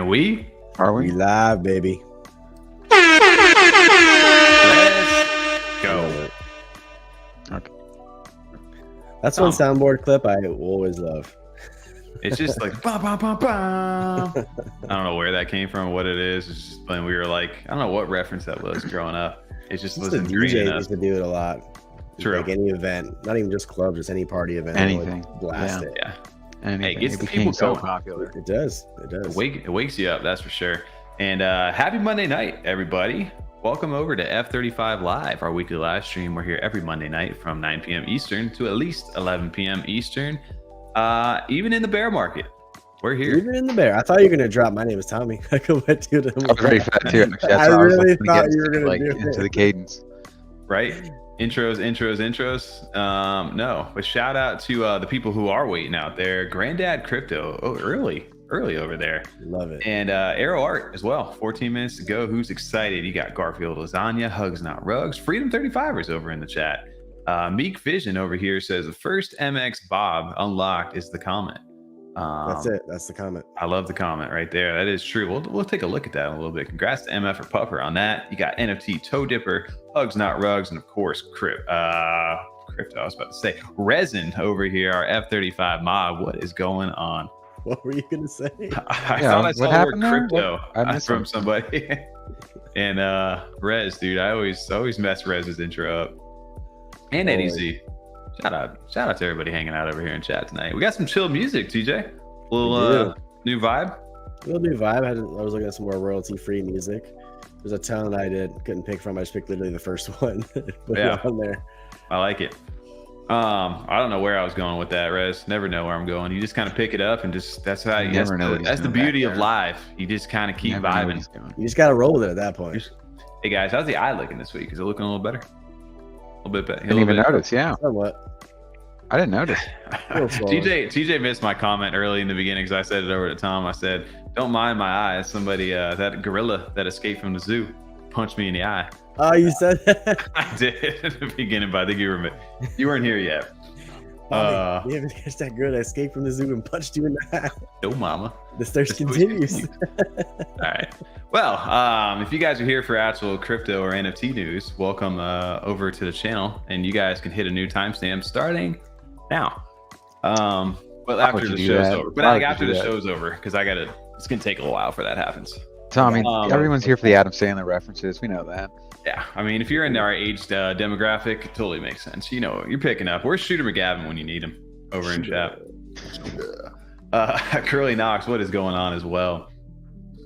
we? Are we? We live, baby. Let's go. Okay. That's one soundboard clip I always love. It's just like bah, bah, bah, bah. I don't know where that came from, what it is. It's just when we were like, I don't know what reference that was growing up. It just was the DJ used to do it a lot. True. Like any event, not even just club, just any party event. Anything. Blast it. Yeah. Anything. Hey, it gets it the became people so going. popular. It does. It does. It wakes you up, that's for sure. And happy Monday night, everybody. Welcome over to F35 Live, our weekly live stream. We're here every Monday night from 9 p.m. Eastern to at least 11 p.m. Eastern. Even in the bear market, we're here. Even in the bear. I thought you were going to drop my name is Tommy. I could went to them. I was ready for that too. Actually, that's I what was really hoping to thought get you were going to do into it. the cadence. Right? Intros. No, but shout out to the people who are waiting out there. Granddad Crypto, early over there. Love it. And Arrow Art as well. 14 minutes to go. Who's excited? You got Garfield Lasagna, Hugs Not Rugs, Freedom 35ers over in the chat. Meek Vision over here says the first MX Bob unlocked is the comment. That's it. That's the comment. I love the comment right there. That is true. We'll take a look at that in a little bit. Congrats to MF or Puffer on that. You got NFT Toe Dipper, Hugs Not Rugs, and of course Crypto. I was about to say Resin over here, our F35 mod. What is going on? What were you going to say? I thought I saw the word crypto from somebody. And Rez, dude, I always mess Rez's intro up. And Eddie Z. Shout out to everybody hanging out over here in chat tonight. We got some chill music, TJ. A little new vibe. A little new vibe. I was looking at some more royalty-free music. There's a ton I couldn't pick from. I just picked literally the first one. On there. I like it. I don't know where I was going with that, Rez. Never know where I'm going. You just kind of pick it up and that's how you never know. That's the beauty of live. You just kind of keep vibing. You just gotta roll with it at that point. Hey guys, how's the eye looking this week? Is it looking a little better? A little bit better. Didn't even notice. Yeah. Somewhat. I didn't notice. TJ missed my comment early in the beginning because I said it over to Tom. I said, "Don't mind my eyes." Somebody, that gorilla that escaped from the zoo, punched me in the eye. Oh, you said that? I did at the beginning, but I think you weren't here yet. We haven't catch that girl that escaped from the zoo and punched you in the eye. No, mama. The thirst continues. All right. Well, if you guys are here for actual crypto or NFT news, welcome over to the channel, and you guys can hit a new timestamp starting now. But after the show's over. But after the show's over, because it's gonna take a little while for that happens. Tommy, everyone's here for the Adam Sandler references. We know that. Yeah, I mean, if you're in our age demographic, it totally makes sense. You know, you're picking up. Where's Shooter McGavin when you need him over in chat? Curly Knox, what is going on as well?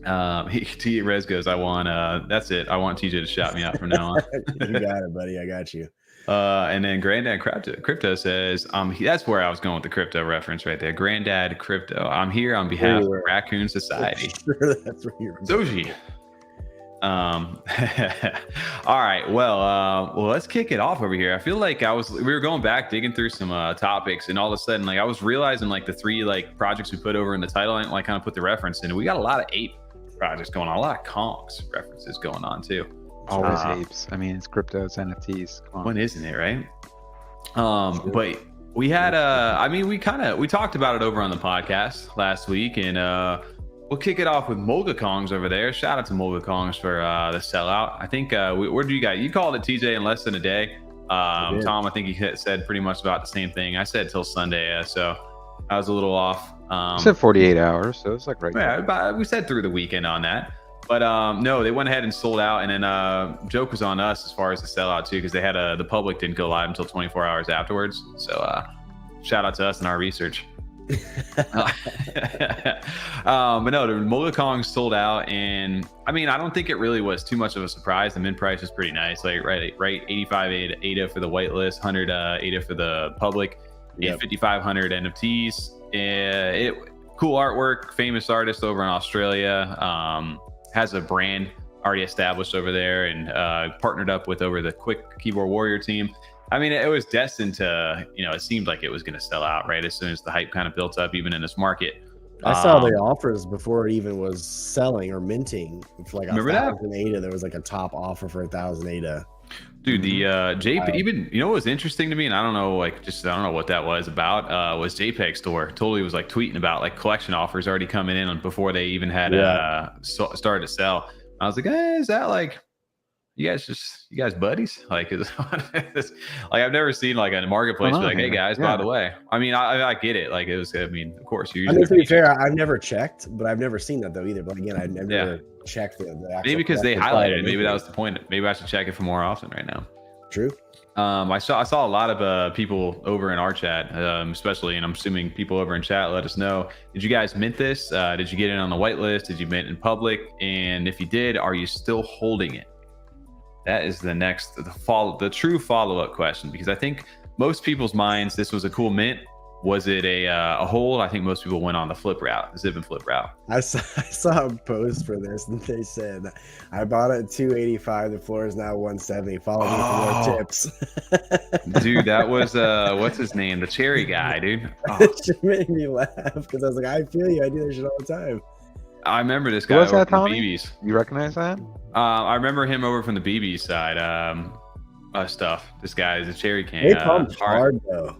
Rez goes, I want that's it. I want TJ to shout me out from now on. You got it, buddy. I got you. And then Granddad Crypto says, that's where I was going with the crypto reference right there. Granddad Crypto. I'm here on behalf of Raccoon Society. Sure, that's where you're Soji. All right. Well, let's kick it off over here. I feel like we were going back, digging through some topics, and all of a sudden, like I was realizing like the three like projects we put over in the title and like kind of put the reference in. We got a lot of Ape projects going on, a lot of Kongz references going on too. Always apes. I mean, it's crypto, it's NFTs. When isn't it, right? But we had we talked about it over on the podcast last week, and we'll kick it off with MulgaKongz over there. Shout out to MulgaKongz for the sellout. I think where do you got? You called it, TJ, in less than a day. Tom, I think he said pretty much about the same thing. I said till Sunday, so I was a little off. I said 48 hours, so it's like right now. We said through the weekend on that. But no, they went ahead and sold out, and then joke was on us as far as the sellout too, because they had the public didn't go live until 24 hours afterwards. So shout out to us and our research. But no, the MulgaKongz sold out, and I mean, I don't think it really was too much of a surprise. The min price was pretty nice, like right, 85 ADA for the whitelist, 100 ADA for the public, and 5,500 NFTs. Cool artwork, famous artist over in Australia. Has a brand already established over there, and partnered up with over the Quick Keyboard Warrior team. I mean, it was destined to, it seemed like it was going to sell out right as soon as the hype kind of built up, even in this market. I saw the offers before it even was selling or minting for like 1,000 ADA. There was like a top offer for 1,000 ADA. Dude, the JPEG, even, you know what was interesting to me, and I don't know, like, just I don't know what that was about, was JPEG Store totally was like tweeting about like collection offers already coming in before they even had started to sell. I was like, is that like you guys buddies? Like, like I've never seen like a marketplace be like, hey guys, by the way. I mean, I get it. Like it was, I mean, of course you. I mean, to be fair, I've never checked, but I've never seen that though either. But again, I've never checked the actual. Maybe because they highlighted it. Maybe that was the point. Maybe I should check it for more often right now. True. I saw a lot of people over in our chat, especially, and I'm assuming people over in chat let us know. Did you guys mint this? Did you get it on the whitelist? Did you mint in public? And if you did, are you still holding it? That is the true follow-up question, because I think most people's minds, this was a cool mint. Was it a hold? I think most people went on the flip route, the zip and flip route. I saw a post for this, and they said, I bought it at 285. The floor is now 170. Follow me for more tips. Dude, that was what's his name? The cherry guy, dude. It just made me laugh because I was like, I feel you. I do that shit all the time. I remember this guy over from the BBs. You recognize that? I remember him over from the BB side stuff. This guy is a cherry king. They pumped hard though.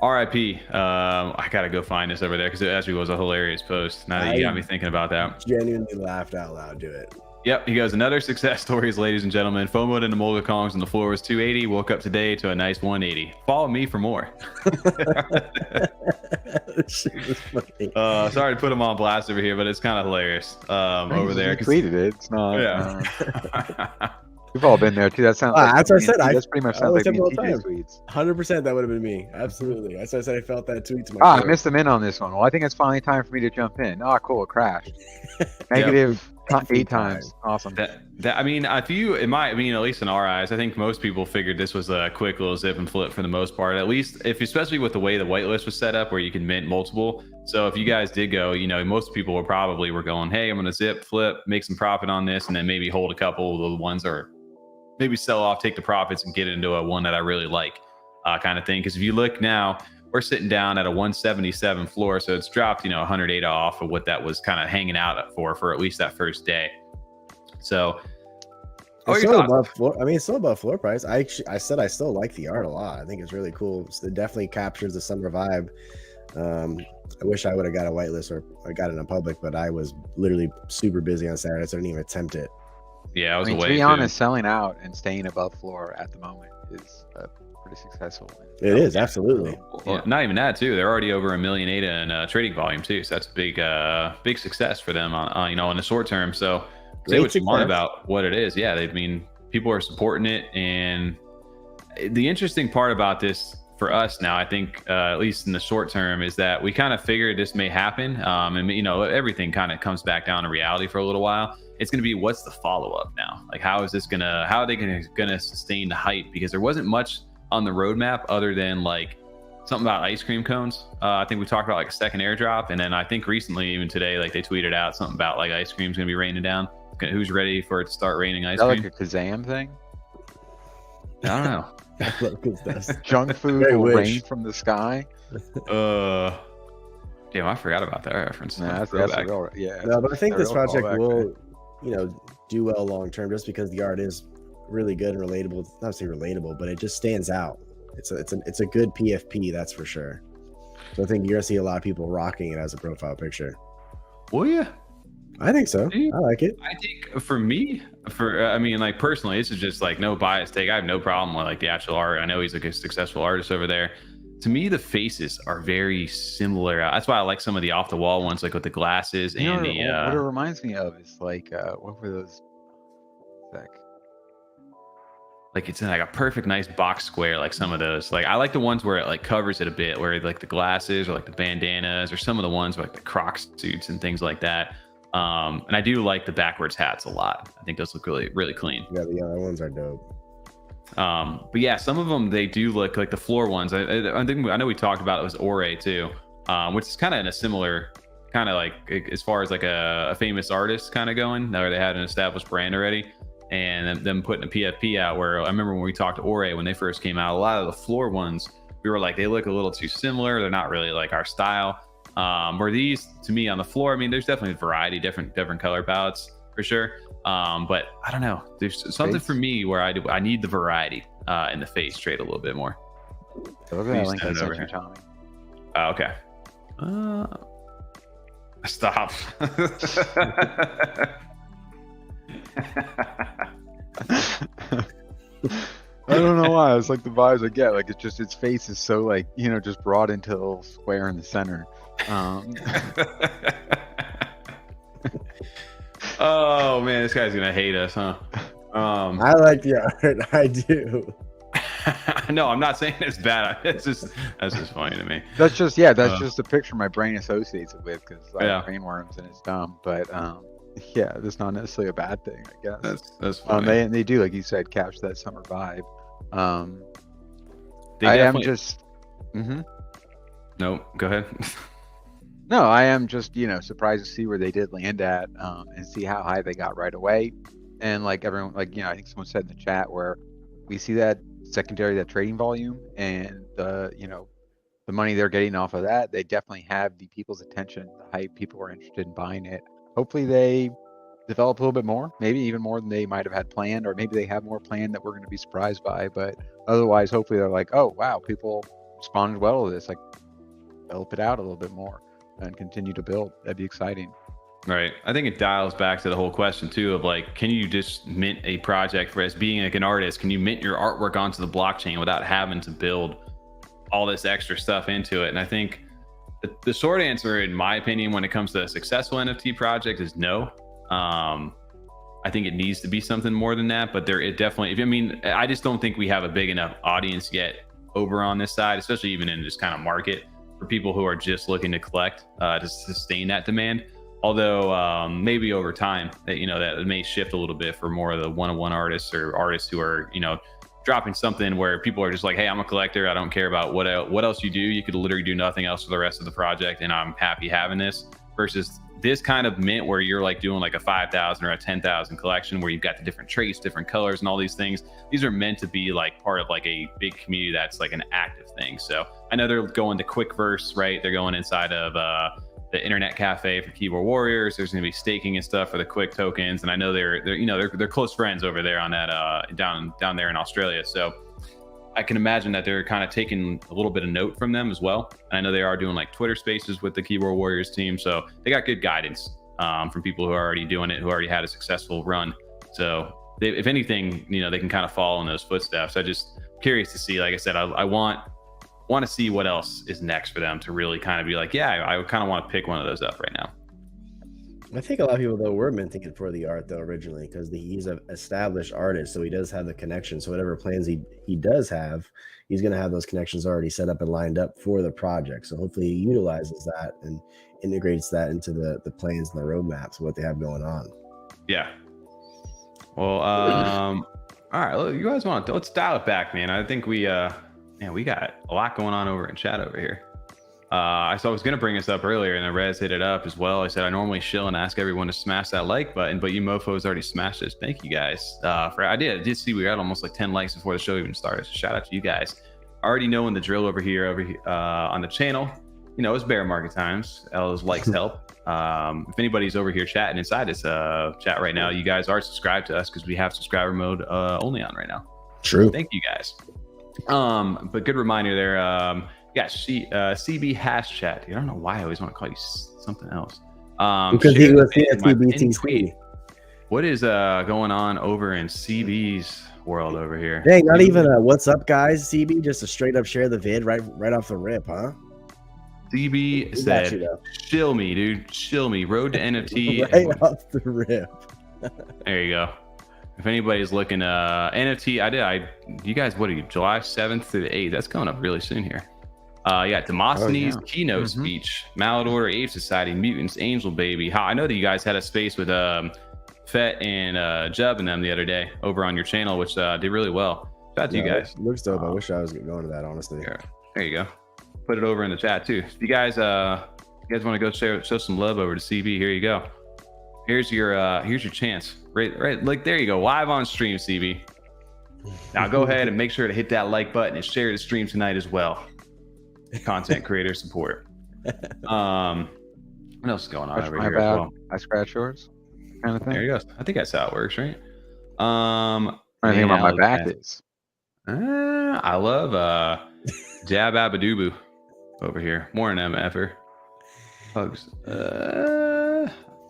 RIP. I gotta go find this over there because it actually was a hilarious post. Now that you got me thinking about that. Genuinely laughed out loud. Do it. Yep, he goes, another success stories, ladies and gentlemen. FOMO'd into MulgaKongz and the floor was 280. Woke up today to a nice 180. Follow me for more. Sorry to put him on blast over here, but it's kind of hilarious over there. Tweeted it. It's not. Yeah. We've all been there too. That sounds. That's what I said. That's pretty much sounds like me and TJ's tweets. 100%. That would have been me. Absolutely. That's why I said I felt that tweet to my. I missed them in on this one. Well, I think it's finally time for me to jump in. Oh, cool. It crashed. Negative 8 times. Awesome. I mean, at least in our eyes, I think most people figured this was a quick little zip and flip for the most part. At least, especially with the way the whitelist was set up, where you can mint multiple. So if you guys did go, most people were going, hey, I'm going to zip, flip, make some profit on this, and then maybe hold a couple of the ones, or maybe sell off, take the profits, and get into a one that I really like, kind of thing. Because if you look now, we're sitting down at a 177 floor, so it's dropped 108 off of what that was kind of hanging out for at least that first day. So it's still above floor. I mean, it's still above floor price. I said I still like the art a lot. I think it's really cool. It definitely captures the summer vibe. I wish I would have got a whitelist or I got it in public, but I was literally super busy on Saturday, so I didn't even attempt it. Yeah, I was away. To be honest, selling out and staying above floor at the moment is pretty successul. It is, absolutely. Well, not even that too. They're already over 1 million ADA in trading volume too, so that's a big success for them on in the short term. So say what you want about what it is. Yeah, people are supporting it, and the interesting part about this for us now, I think, at least in the short term, is that we kind of figured this may happen, and everything kind of comes back down to reality for a little while. It's going to be, what's the follow-up now? Like, how are they gonna sustain the hype? Because there wasn't much on the roadmap other than like something about ice cream cones. I think we talked about like a second airdrop, and then I think recently, even today, like they tweeted out something about like ice cream's going to be raining down. Who's ready for it to start raining ice cream? Like a Kazam thing? I don't know. Junk food will rain from the sky. Damn, I forgot about that reference. Nah, that's real, yeah. No, but I think this project will, do well long term, just because the art is really good and relatable. It's not say relatable, but it just stands out. It's a good PFP, that's for sure. So I think you're gonna see a lot of people rocking it as a profile picture. Will you? I think so. I like it. I think for me, like personally, this is just like no bias take. I have no problem with like the actual art. I know he's like a successful artist over there. To me, the faces are very similar. That's why I like some of the off the wall ones, like with the glasses and what it reminds me of is like what were those? Like it's in like a perfect nice box square, like some of those. Like I like the ones where it like covers it a bit, where like the glasses or like the bandanas, or some of the ones where, like the Croc suits and things like that. And I do like the backwards hats a lot. I think those look really, really clean. Yeah, the yellow ones are dope. But yeah, some of them, they do look like the floor ones. I know we talked about it was Ore too, which is kind of in a similar kind of like, as far as like a famous artist kind of going, where they had an established brand already, and them putting a PFP out. Where I remember when we talked to Ore when they first came out, a lot of the floor ones, we were like, they look a little too similar. They're not really like our style. Where these, to me, on the floor, I mean, there's definitely a variety, different color palettes for sure. But I don't know. There's something for me where I need the variety in the face trade a little bit more. Look at that link I sent you, Tommy. Oh, okay. Stop. I don't know why. It's like the vibes I get. Like it's just its face is so like, you know, just brought into a little square in the center. Oh man, this guy's gonna hate us, huh? I like the art. I do. No, I'm not saying it's bad. That's just funny to me. That's just just a picture my brain associates it with because I have brain worms and it's dumb. But yeah, that's not necessarily a bad thing, I guess. That's funny. They do, like you said, capture that summer vibe. I am just. No, go ahead. No, I am just, you know, surprised to see where they did land at, and see how high they got right away. And like everyone, like, you know, I think someone said in the chat where we see that secondary, that trading volume and you know, the money they're getting off of that, they definitely have the people's attention, the hype, people are interested in buying it. Hopefully they develop a little bit more, maybe even more than they might have had planned, or maybe they have more planned that we're going to be surprised by. But otherwise, hopefully they're like, oh wow, people responded well to this, like develop it out a little bit more and continue to build. That'd be exciting. Right. I think it dials back to the whole question too of like, can you just mint a project for as being like an artist? Can you mint your artwork onto the blockchain without having to build all this extra stuff into it? And I think the short answer, in my opinion, when it comes to a successful NFT project is no. I think it needs to be something more than that, but it definitely, I mean, I just don't think we have a big enough audience yet over on this side, especially even in this kind of market for people who are just looking to collect to sustain that demand. Although maybe over time, you know, that may shift a little bit for more of the one-on-one artists or artists who are, you know, dropping something where people are just like, hey, I'm a collector. I don't care about what else you do. You could literally do nothing else for the rest of the project, and I'm happy having this. Versus this kind of mint where you're like doing like a 5,000 or a 10,000 collection where you've got the different traits, different colors, and all these things. These are meant to be like part of like a big community that's like an active thing. So I know they're going to Quick Verse, right? They're going inside of the internet cafe for keyboard warriors. There's going to be staking and stuff for the quick tokens, and I know they're close friends over there on that down there in Australia. So I can imagine that they're kind of taking a little bit of note from them as well. And I know they are doing like Twitter Spaces with the keyboard warriors team, so they got good guidance from people who are already doing it, who already had a successful run. So if anything, you know, they can kind of follow in those footsteps. I just curious to see. Like I said, I want to see what else is next for them to really kind of be like, yeah, I kind of want to pick one of those up right now. I think a lot of people though were minting it for the art though originally, because he's an established artist, so he does have the connection. So whatever plans he does have, he's going to have those connections already set up and lined up for the project. So hopefully he utilizes that and integrates that into the plans and the roadmaps, what they have going on. Yeah. Well, all right, look, you guys let's dial it back, man. I think we got a lot going on over in chat over here. I was going to bring this up earlier, and then Rez hit it up as well. I said I normally shill and ask everyone to smash that like button, but you mofos already smashed it. Thank you guys. I did see we had almost like 10 likes before the show even started. So shout out to you guys. Already knowing the drill over here on the channel. You know, it's bear market times. Those likes help. If anybody's over here chatting inside this chat right now, you guys are subscribed to us because we have subscriber mode only on right now. True. Thank you guys. But good reminder there. Yeah, CBHashChat. I don't know why I always want to call you something else. Because he was CBTC. What is going on over in CB's world over here? Dang, not even a what's up, guys, CB, just a straight up share the vid right off the rip, huh? CB said, "Shill me, dude. Shill me. Road to NFT." Right off the rip. There you go. If anybody's looking, NFT, you guys, what are you, July 7th through the 8th? That's coming up really soon here. Demosthenes' keynote speech, Mallet Ape Society, Mutants, Angel Baby. I know that you guys had a space with Fett and Jub and them the other day over on your channel, which did really well. Shout out to you guys. Looks dope. I wish I was going to that, honestly. There you go. Put it over in the chat too. If you guys want to go show some love over to CB, here you go. Here's your chance. Right, like there you go, live on stream, CB. Now go ahead and make sure to hit that like button and share the stream tonight as well. Content creator support. What else is going on over here as well? I scratch yours. kind of thing. There you go. I think that's how it works, right? I think about my back is. I love Jab Abadoobu over here. More than MFer. Hugs.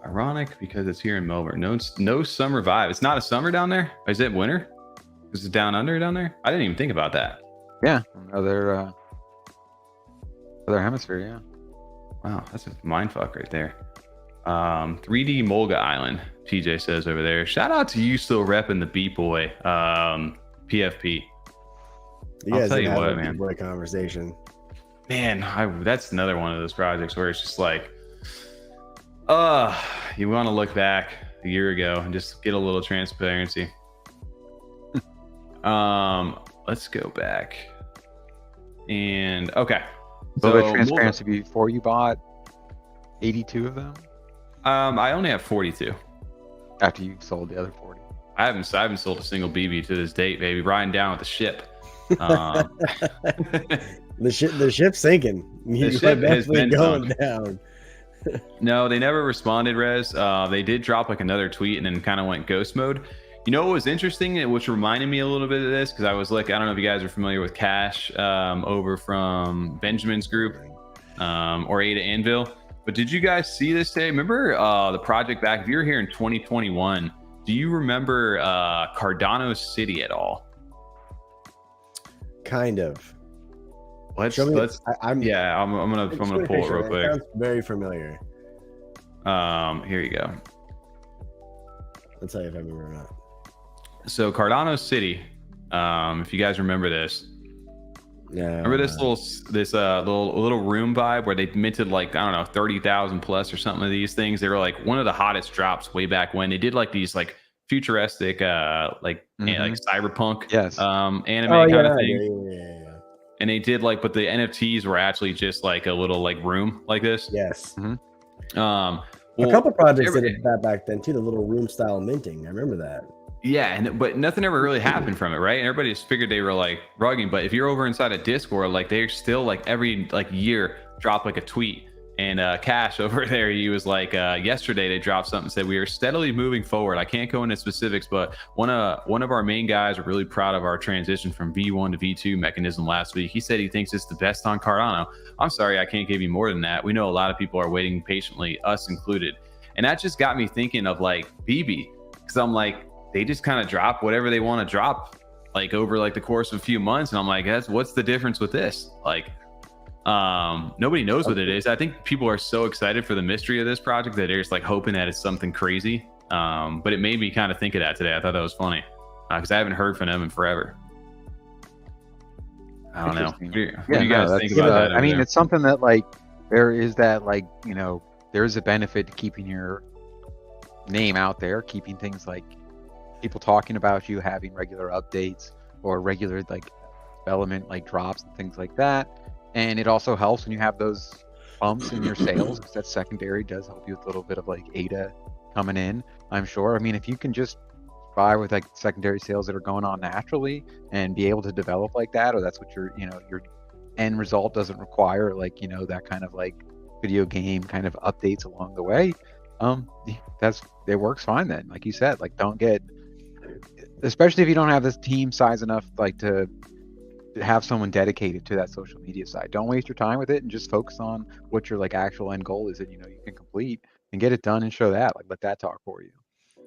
Ironic because it's here in Melbourne. No summer vibe. It's not a summer down there? Or is it winter? Is it down under down there? I didn't even think about that. Yeah, other hemisphere. Yeah. Wow, that's a mind fuck right there. 3D Mulga Island. TJ says over there. Shout out to you still repping the Beat Boy. PFP. I'll tell you what, man. Boy conversation. Man, that's another one of those projects where it's just like, you want to look back a year ago and just get a little transparency. Let's go back. And okay. So the transparency before you bought 82 of them? I only have 42. After you sold the other 40. I haven't sold a single BB to this date, baby. Riding down with the ship. The ship's sinking. The ship has been going down. No, they never responded, Rez. They did drop like another tweet and then kind of went ghost mode. You know what was interesting, which reminded me a little bit of this, because I was like, I don't know if you guys are familiar with Cash over from Benjamin's group or Ada Anvil. But did you guys see this today? Remember the project back, if you were here in 2021, do you remember Cardano City at all? Kind of. I'm gonna pull it real quick. Sounds very familiar. Here you go. I'll tell you if I remember or not. So Cardano City, if you guys remember this. Yeah. Remember this little room vibe where they minted like, I don't know, 30,000 plus or something of these things. They were like one of the hottest drops way back when. They did like these like futuristic like cyberpunk anime kind of thing. Yeah. And they did like, but the NFTs were actually just like a little like room like this. Yes. Mm-hmm. A couple projects did that back then too, the little room style minting. I remember that. Yeah, but nothing ever really happened from it, right? And everybody just figured they were like rugging. But if you're over inside a Discord, like they're still like every like year drop like a tweet. And Cash over there, he was like, yesterday they dropped something, said we are steadily moving forward. I can't go into specifics, but one of our main guys are really proud of our transition from V1 to V2 mechanism last week. He said he thinks it's the best on Cardano. I'm sorry, I can't give you more than that. We know a lot of people are waiting patiently, us included. And that just got me thinking of like BB, because I'm like, they just kind of drop whatever they want to drop like over like the course of a few months. And I'm like, what's the difference with this? Like, nobody knows what it is. I think people are so excited for the mystery of this project that they're just like hoping that it's something crazy. But it made me kind of think of that today. I thought that was funny because I haven't heard from them in forever. I don't know. What do you guys think about that? I mean, it's something that like there is that like, you know, there's a benefit to keeping your name out there, keeping things like people talking about you, having regular updates or regular like development like drops and things like that. And it also helps when you have those bumps in your sales, because that secondary does help you with a little bit of like ADA coming in, I'm sure. I mean, if you can just buy with like secondary sales that are going on naturally and be able to develop like that, or that's what your end result doesn't require, like, you know, that kind of like video game kind of updates along the way. It works fine then. Like you said, like don't get, especially if you don't have this team size enough, like to have someone dedicated to that social media side. Don't waste your time with it and just focus on what your like actual end goal is that you know you can complete and get it done and show that. Like let that talk for you.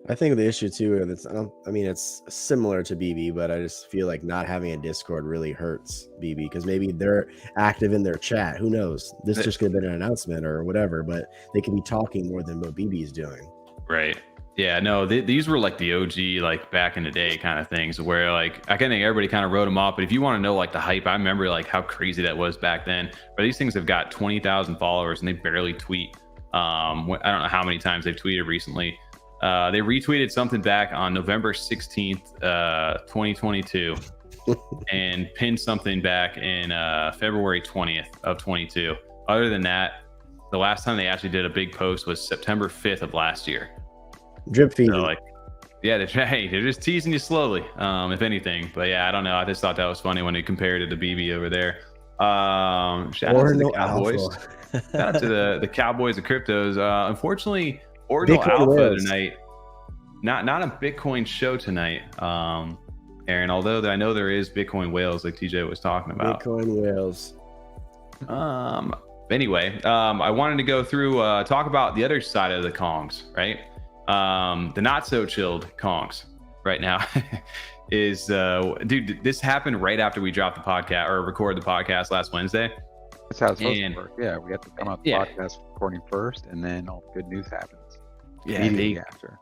I think the issue too, it's similar to BB, but I just feel like not having a Discord really hurts BB because maybe they're active in their chat. Who knows? This just could have been an announcement or whatever, but they could be talking more than what BB is doing. Right. Yeah, no, these were like the OG, like back in the day kind of things where like, I think everybody kind of wrote them off, but if you want to know like the hype, I remember like how crazy that was back then, but these things have got 20,000 followers and they barely tweet. I don't know how many times they've tweeted recently. They retweeted something back on November 16th, 2022 and pinned something back in February 20th of 22. Other than that, the last time they actually did a big post was September 5th of last year. Drip feeding. So like, yeah, they're just teasing you slowly, if anything. But yeah, I don't know. I just thought that was funny when they compared it to BB over there. Shout out to the Cowboys. Shout out to the Cowboys and cryptos. Unfortunately, Ordinal Alpha tonight. not a Bitcoin show tonight, Aaron. Although I know there is Bitcoin whales, like TJ was talking about. Bitcoin whales. Anyway, I wanted to go through talk about the other side of the Kongs, right? The not so chilled Kongs right now is dude, this happened right after we dropped the podcast or recorded the podcast last Wednesday. That's how it's supposed to work. Yeah, we have to come out the podcast recording first, and then all the good news happens. Yeah, after.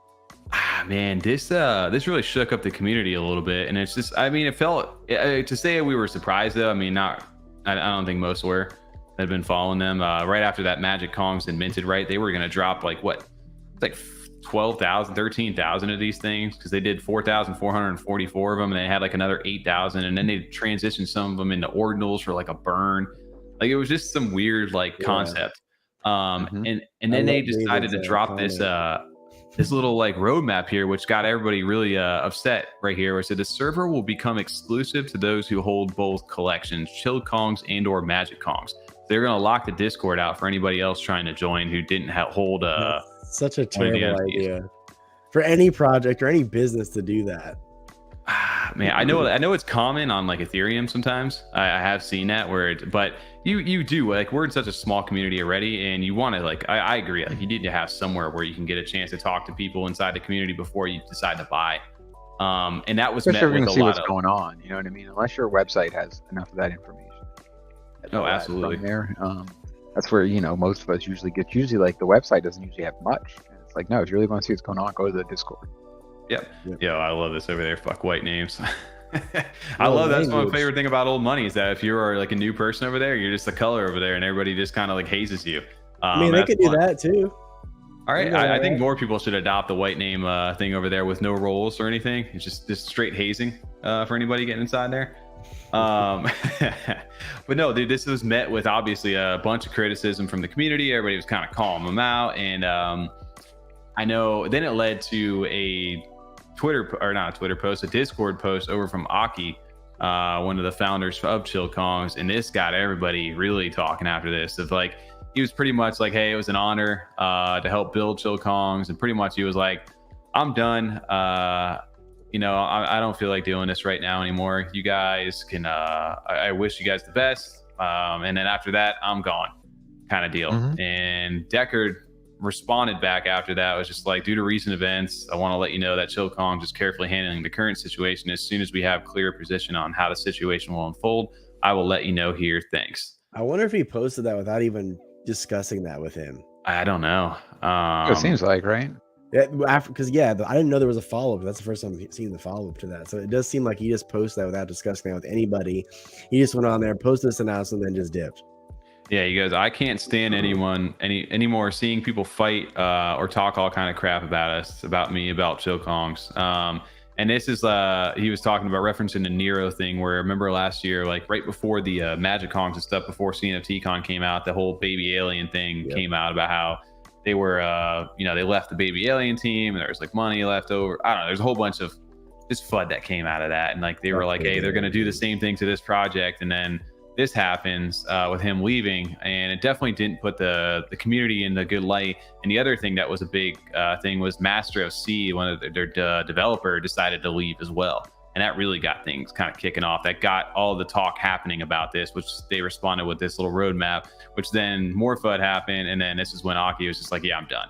Man, this really shook up the community a little bit, and it's just, I mean, it felt to say we were surprised though. I mean, I don't think most were that had been following them. Right after that MulgaKongz had minted, right, they were going to drop like what, it's like 12,000, 13,000 of these things, because they did 4,444 of them, and they had like another 8,000, and then they transitioned some of them into ordinals for like a burn. Like it was just some weird like concept. And then they decided to drop this this little like roadmap here, which got everybody really upset right here, where it said the server will become exclusive to those who hold both collections, ChillKongz and or MulgaKongz. They're going to lock the Discord out for anybody else trying to join who didn't hold such a terrible idea for any project or any business to do that. Man, I know it's common on like Ethereum sometimes. I have seen that but you do, like, we're in such a small community already, and you want to, like, I agree, like, you need to have somewhere where you can get a chance to talk to people inside the community before you decide to buy. And that was especially met with a lot what's going on, you know what I mean? Unless your website has enough of that information. Oh, absolutely. There, that's where, you know, most of us usually like the website doesn't usually have much. And it's like, no, if you really want to see what's going on, go to the Discord. Yep. Yo, I love this over there. Fuck white names. I love that's my favorite thing about old money, is that if you're like a new person over there, you're just the color over there, and everybody just kind of like hazes you. I mean, they could do that too. All right, I think more people should adopt the white name thing over there with no roles or anything. It's just straight hazing for anybody getting inside there. But no, dude, this was met with obviously a bunch of criticism from the community. Everybody was kind of calling them out, and I know then it led to a Discord post over from Aki, one of the founders of ChillKongz, and this got everybody really talking after this. Of like, he was pretty much like, hey, it was an honor to help build ChillKongz, and pretty much he was like, I'm done. You know, I don't feel like doing this right now anymore. You guys can, I wish you guys the best. And then after that, I'm gone, kind of deal. And Deckard responded back after that, was just like, due to recent events, I want to let you know that ChillKongz is carefully handling the current situation. As soon as we have clear position on how the situation will unfold, I will let you know here. Thanks. I wonder if he posted that without even discussing that with him. I don't know. It seems like, right? Yeah, because I didn't know there was a follow-up. That's the first time I've seen the follow-up to that. So it does seem like he just posted that without discussing that with anybody. He just went on there, posted this announcement, and then just dipped. Yeah, he goes, I can't stand anyone anymore seeing people fight or talk all kind of crap about us, about me, about ChillKongz. And this is he was talking about referencing the Nero thing, where remember last year, like right before the MulgaKongz and stuff, before CNFT Con came out, the whole baby alien thing came out about how they were they left the baby alien team and there was like money left over. I don't know, there's a whole bunch of just FUD that came out of that, and like they were like, hey, they're gonna do the same thing to this project, and then this happens with him leaving, and it definitely didn't put the community in the good light. And the other thing that was a big thing was Master of C, one of their developer, decided to leave as well, and that really got things kind of kicking off. That got all the talk happening about this, which they responded with this little roadmap, which then more FUD happened, and then this is when Aki was just like, yeah, I'm done.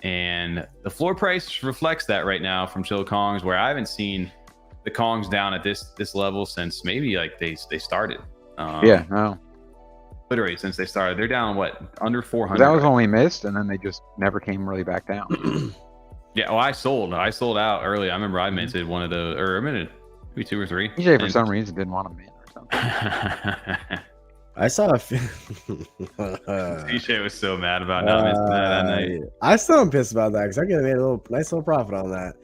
And the floor price reflects that right now from ChillKongz, where I haven't seen the Kongs down at this level since maybe like they started. Literally since they started, they're down what, under 400. That was only missed, and then they just never came really back down. Yeah, well, I sold out early. I remember I minted one of the, or I minted maybe 2 or 3. EJ for some reason didn't want to mint or something. I saw TJ was so mad about not missing that night. I still am pissed about that because I could have made a nice little profit on that.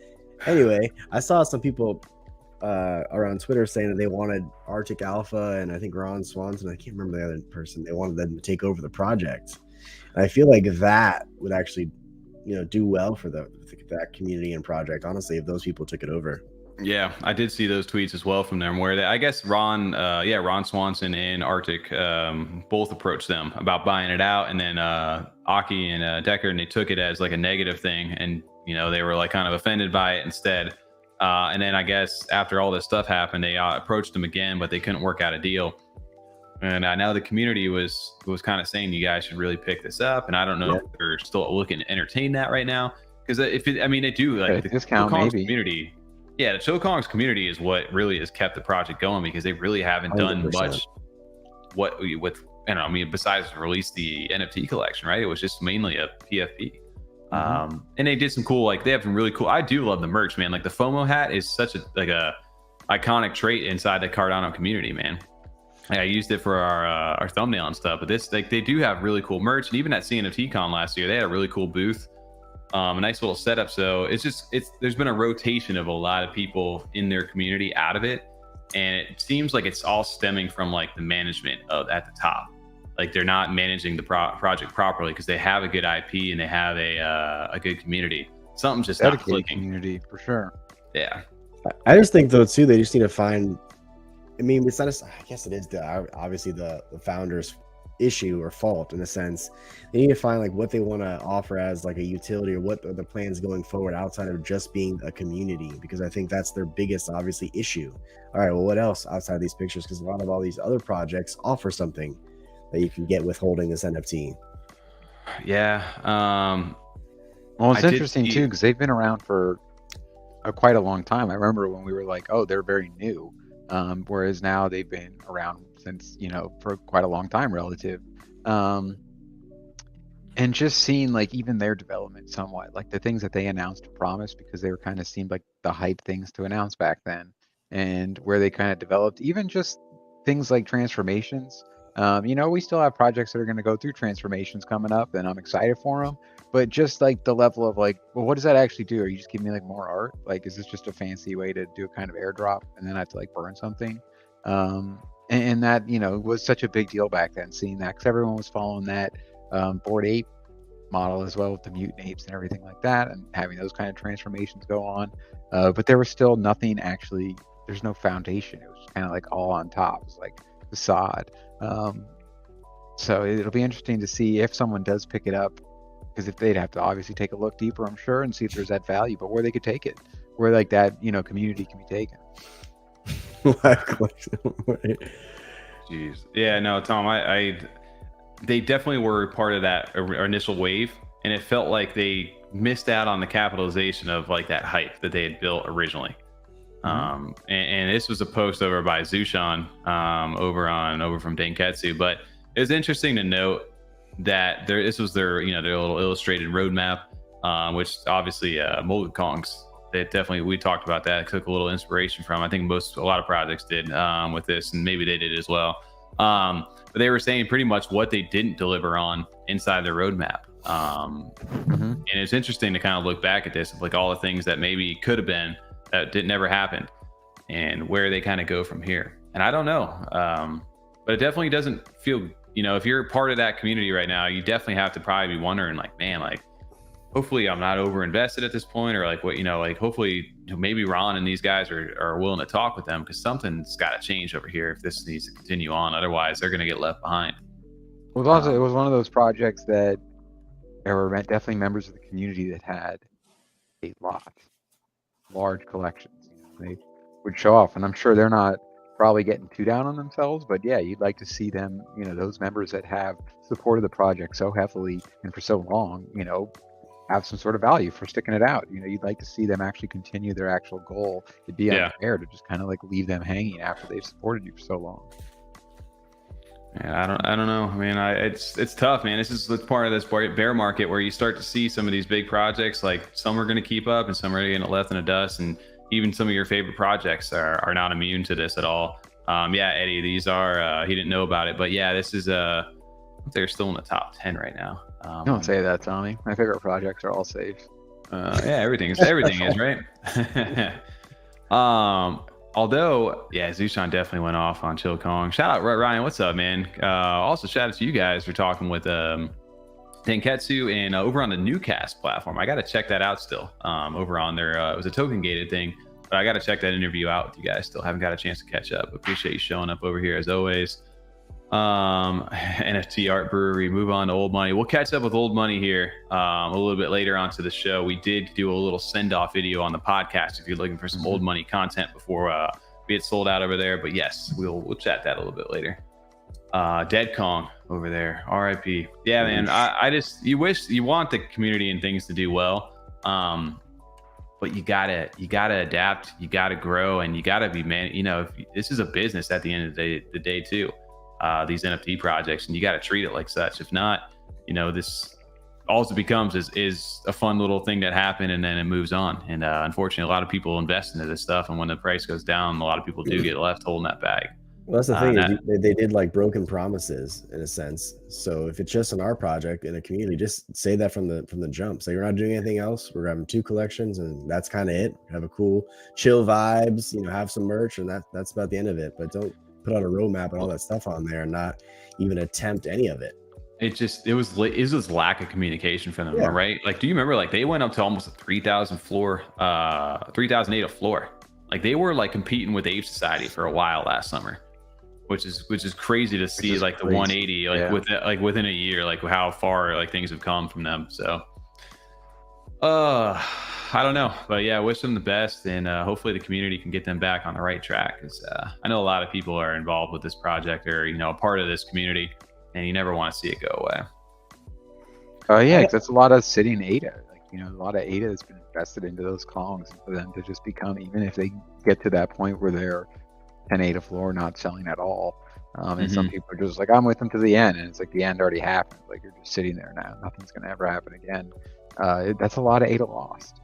Anyway, I saw some people around Twitter saying that they wanted Arctic Alpha and I think Ron Swanson, I can't remember the other person, they wanted them to take over the project. And I feel like that would actually, do well for that community and project, honestly, if those people took it over. Yeah, I did see those tweets as well from them, where I guess Ron Swanson and Arctic both approached them about buying it out, and then Aki and Deckard, and they took it as like a negative thing, and they were like kind of offended by it instead. And then I guess after all this stuff happened, they approached him again, but they couldn't work out a deal. And now the community was kind of saying you guys should really pick this up. And I don't know if they're still looking to entertain that right now, because they do like the Mocossi community. Yeah, the Mocossi community is what really has kept the project going, because they really haven't done 100%. Much. Besides release the NFT collection, right? It was just mainly a PFP. And they did some cool, like they have some really cool. I do love the merch, man. Like the FOMO hat is such a iconic trait inside the Cardano community, man. I used it for our thumbnail and stuff. But this, like, they do have really cool merch, and even at CNFT Con last year, they had a really cool booth, a nice little setup. So there's been a rotation of a lot of people in their community out of it, and it seems like it's all stemming from like the management at the top. Like they're not managing the project properly because they have a good IP and they have a good community. Something's just not clicking. Community for sure. Yeah. I just think though too, they just need to find. I mean, it's not. I guess it is obviously the founders' issue or fault in a sense. They need to find like what they want to offer as like a utility, or what are the plans going forward outside of just being a community, because I think that's their biggest obviously issue. All right, well, what else outside of these pictures? Because a lot of all these other projects offer something that you can get with holding this NFT. Yeah. Well, it's interesting too, because they've been around for quite a long time. I remember when we were like, oh, they're very new. Whereas now they've been around since, for quite a long time relative. And just seeing like even their development somewhat, like the things that they announced to promise, because they were kind of seemed like the hype things to announce back then, and where they kind of developed even just things like transformations. We still have projects that are going to go through transformations coming up, and I'm excited for them. But just like the level of like, well, what does that actually do? Are you just giving me like more art? Like, is this just a fancy way to do a kind of airdrop and then I have to like burn something? And that, was such a big deal back then, seeing that, because everyone was following that Bored Ape model as well, with the mutant apes and everything like that, and having those kind of transformations go on. But there was still nothing actually, there's no foundation. It was kind of like all on top. It was like facade. So it'll be interesting to see if someone does pick it up, because if they'd have to obviously take a look deeper, I'm sure, and see if there's that value, but where they could take it, where like that, community can be taken. Jeez. Yeah, no, Tom, they definitely were part of that initial wave, and it felt like they missed out on the capitalization of like that hype that they had built originally. And this was a post over by Zushan over from Denketsu, but it was interesting to note that this was their little illustrated roadmap, which obviously MulgaKongz, we talked about that. It took a little inspiration from. I think a lot of projects did with this, and maybe they did as well. But they were saying pretty much what they didn't deliver on inside their roadmap. And it's interesting to kind of look back at this, of like all the things that maybe could have been that never happened, and where they kind of go from here. And I don't know, but it definitely doesn't feel. If you're part of that community right now, you definitely have to probably be wondering, like, man, like, hopefully I'm not over invested at this point, or like what, like hopefully maybe Ron and these guys are willing to talk with them, because something's got to change over here if this needs to continue on. Otherwise, they're going to get left behind. It was one of those projects that there were definitely members of the community that had a large collections. They would show off, and I'm sure they're not probably getting too down on themselves, but yeah, you'd like to see them, those members that have supported the project so heavily and for so long, have some sort of value for sticking it out. You'd like to see them actually continue their actual goal. It'd be unfair to just kind of like leave them hanging after they've supported you for so long. Yeah, I don't know. I mean, it's tough, man. It's part of this bear market where you start to see some of these big projects, like some are going to keep up and some are going to get left in the dust, and even some of your favorite projects are not immune to this at all. Eddie, these are he didn't know about it, but yeah, this is they're still in the top 10 right now. Don't say that, Tommy. My favorite projects are all safe. Everything is right. Although, Zushan definitely went off on Chill Kong. Shout out Ryan, what's up, man? Also shout out to you guys for talking with Denketsu and over on the Newcast platform. I got to check that out still. Over on their it was a token gated thing, but I got to check that interview out with you guys. Still haven't got a chance to catch up. Appreciate you showing up over here as always. NFT art brewery. Move on to old money. We'll catch up with old money here a little bit later onto the show. We did do a little send-off video on the podcast if you're looking for some old money content before we get sold out over there. But yes, we'll chat that a little bit later. Dead Kong over there, RIP. Yeah, man. I just you want the community and things to do well, but you gotta adapt, you gotta grow, and you gotta be this is a business at the end of the day too. These NFT projects, and you gotta treat it like such. If not, this all it becomes is a fun little thing that happened and then it moves on. And unfortunately, a lot of people invest into this stuff, and when the price goes down, a lot of people do get left holding that bag. Well, that's the thing. They did like broken promises in a sense. So if it's just an art project in a community, just say that from the jump. So you're not doing anything else. We're having 2 collections, and that's kind of it. Have a cool, chill vibes. Have some merch, and that's about the end of it. But don't put out a roadmap and all that stuff on there, and not even attempt any of it. It was lack of communication from them, right? Like, do you remember? Like, they went up to almost a 3,000 floor, 3,008 a floor. Like, they were like competing with Ape Society for a while last summer. Which is crazy to see, like the 180 within a year, like how far like things have come from them. So I don't know, but yeah, wish them the best, and hopefully the community can get them back on the right track, because I know a lot of people are involved with this project, or a part of this community, and you never want to see it go away. Oh yeah, because that's a lot of sitting ADA. A lot of ADA has been invested into those Kongs, and for them to just become, even if they get to that point where they're 10 ADA floor, not selling at all. And some people are just like, I'm with them to the end, and it's like the end already happened. Like, you're just sitting there now. Nothing's going to ever happen again. That's a lot of ADA lost.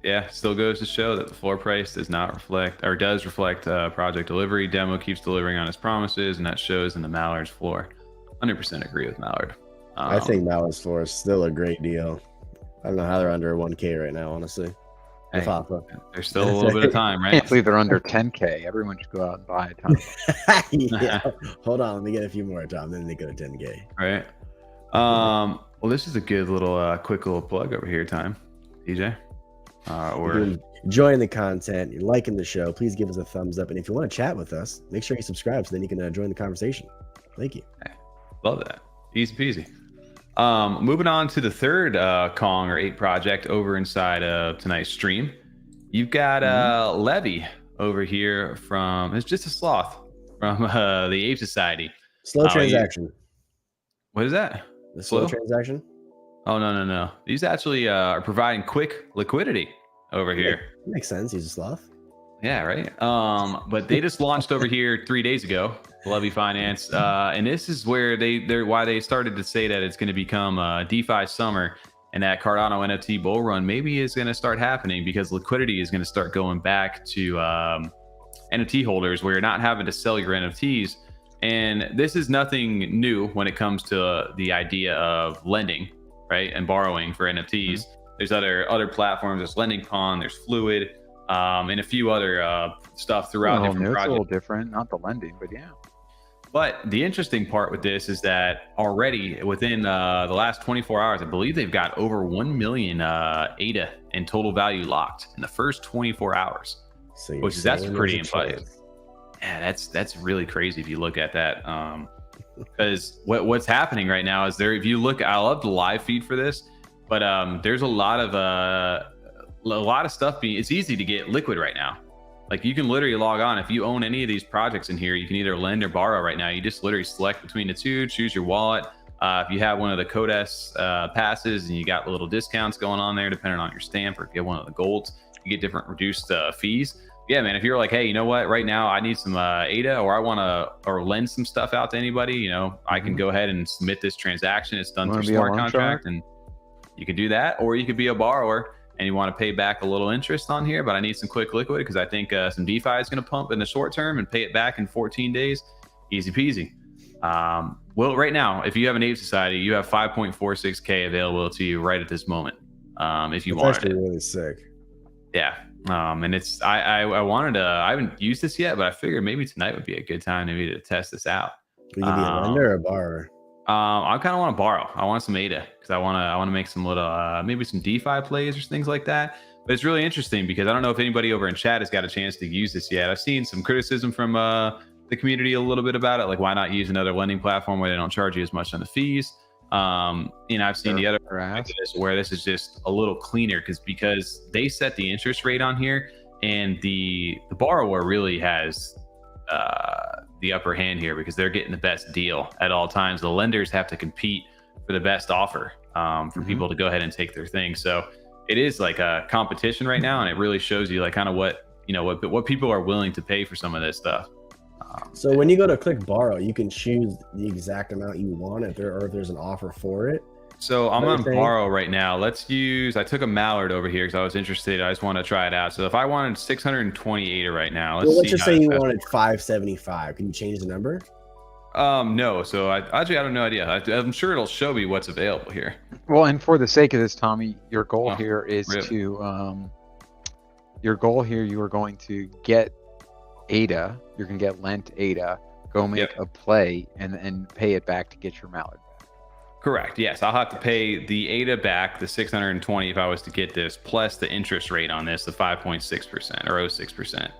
Yeah, still goes to show that the floor price does reflect project delivery. Demo keeps delivering on its promises, and that shows in the Mallard's floor. 100% agree with Mallard. I think Mallard's floor is still a great deal. I don't know how they're under 1K right now, honestly. Hey, there's still a little bit of time, right? I can't believe they're under 10K. Everyone should go out and buy a ton of them. Yeah. Hold on, let me get a few more, Tom. Then they go to 10K. Right. Well, this is a good little, quick little plug over here, time, DJ. Or enjoying the content, you're liking the show, please give us a thumbs up. And if you want to chat with us, make sure you subscribe so then you can join the conversation. Thank you. Love that. Easy peasy. Moving on to the third Kong or Ape project over inside of tonight's stream. You've got Levvy over here it's just a sloth from the Ape Society. Slow transaction. What is that? The slow transaction? Oh, no. These actually are providing quick liquidity over here. That makes sense. He's a sloth. Yeah, right. But they just launched over here 3 days ago, Levvy Finance, and this is where why they started to say that it's going to become DeFi summer, and that Cardano NFT bull run maybe is going to start happening, because liquidity is going to start going back to NFT holders, where you're not having to sell your NFTs. And this is nothing new when it comes to the idea of lending, right, and borrowing for NFTs. There's other platforms. There's LendingPond, there's Fluid. And a few other stuff throughout different projects. It's a little different, not the lending, but yeah. But the interesting part with this is that already within the last 24 hours, I believe they've got over 1 million ADA in total value locked in the first 24 hours, that's pretty impressive. Yeah, that's really crazy if you look at that. Because what's happening right now is if you look, I love the live feed for this, but there's a lot of stuff it's easy to get liquid right now. Like, you can literally log on. If you own any of these projects in here, you can either lend or borrow right now. You just literally select between the two, choose your wallet. If you have one of the Codes passes and you got little discounts going on there, depending on your stamp, or get one of the golds, you get different reduced fees. Yeah, man, if you're like, hey, you know what, right now I need some ADA, or I want to lend some stuff out to anybody, I can go ahead and submit this transaction. It's done through smart contract, and you can do that. Or you could be a borrower and you want to pay back a little interest on here, but I need some quick liquid because I think some DeFi is going to pump in the short term and pay it back in 14 days. Easy peasy. Well, right now, if you have an Ape Society, you have 5.46K available to you right at this moment. If you wanted it. Really sick. Yeah. And it's, I haven't used this yet, but I figured maybe tonight would be a good time maybe to test this out. You can be a lender or a borrower. I kind of want to borrow. I want some ADA because I want to make some little maybe some DeFi plays or things like that. But it's really interesting because I don't know if anybody over in chat has got a chance to use this yet. I've seen some criticism from the community a little bit about it. Like, why not use another lending platform where they don't charge you as much on the fees? I've seen the other where this is just a little cleaner because they set the interest rate on here, and the borrower really has the upper hand here because they're getting the best deal at all times. The lenders have to compete for the best offer for people to go ahead and take their thing. So it is like a competition right now, and it really shows you like kind of what people are willing to pay for some of this stuff. So when you go to click borrow, you can choose the exact amount you want if there's an offer for it. So I'm on borrow right now. Let's use, I took a Mallard over here because I was interested. I just want to try it out. So if I wanted 628 right now, let's just say you wanted 575. Can you change the number? No. So I have no idea. I'm sure it'll show me what's available here. Well, and for the sake of this, Tommy, your goal here is you are going to get ADA. You're going to get lent ADA, go make a play, and pay it back to get your Mallard back. Correct. Yes, I'll have to pay the ADA back, the 620 if I was to get this, plus the interest rate on this, the 5.6% or 06%.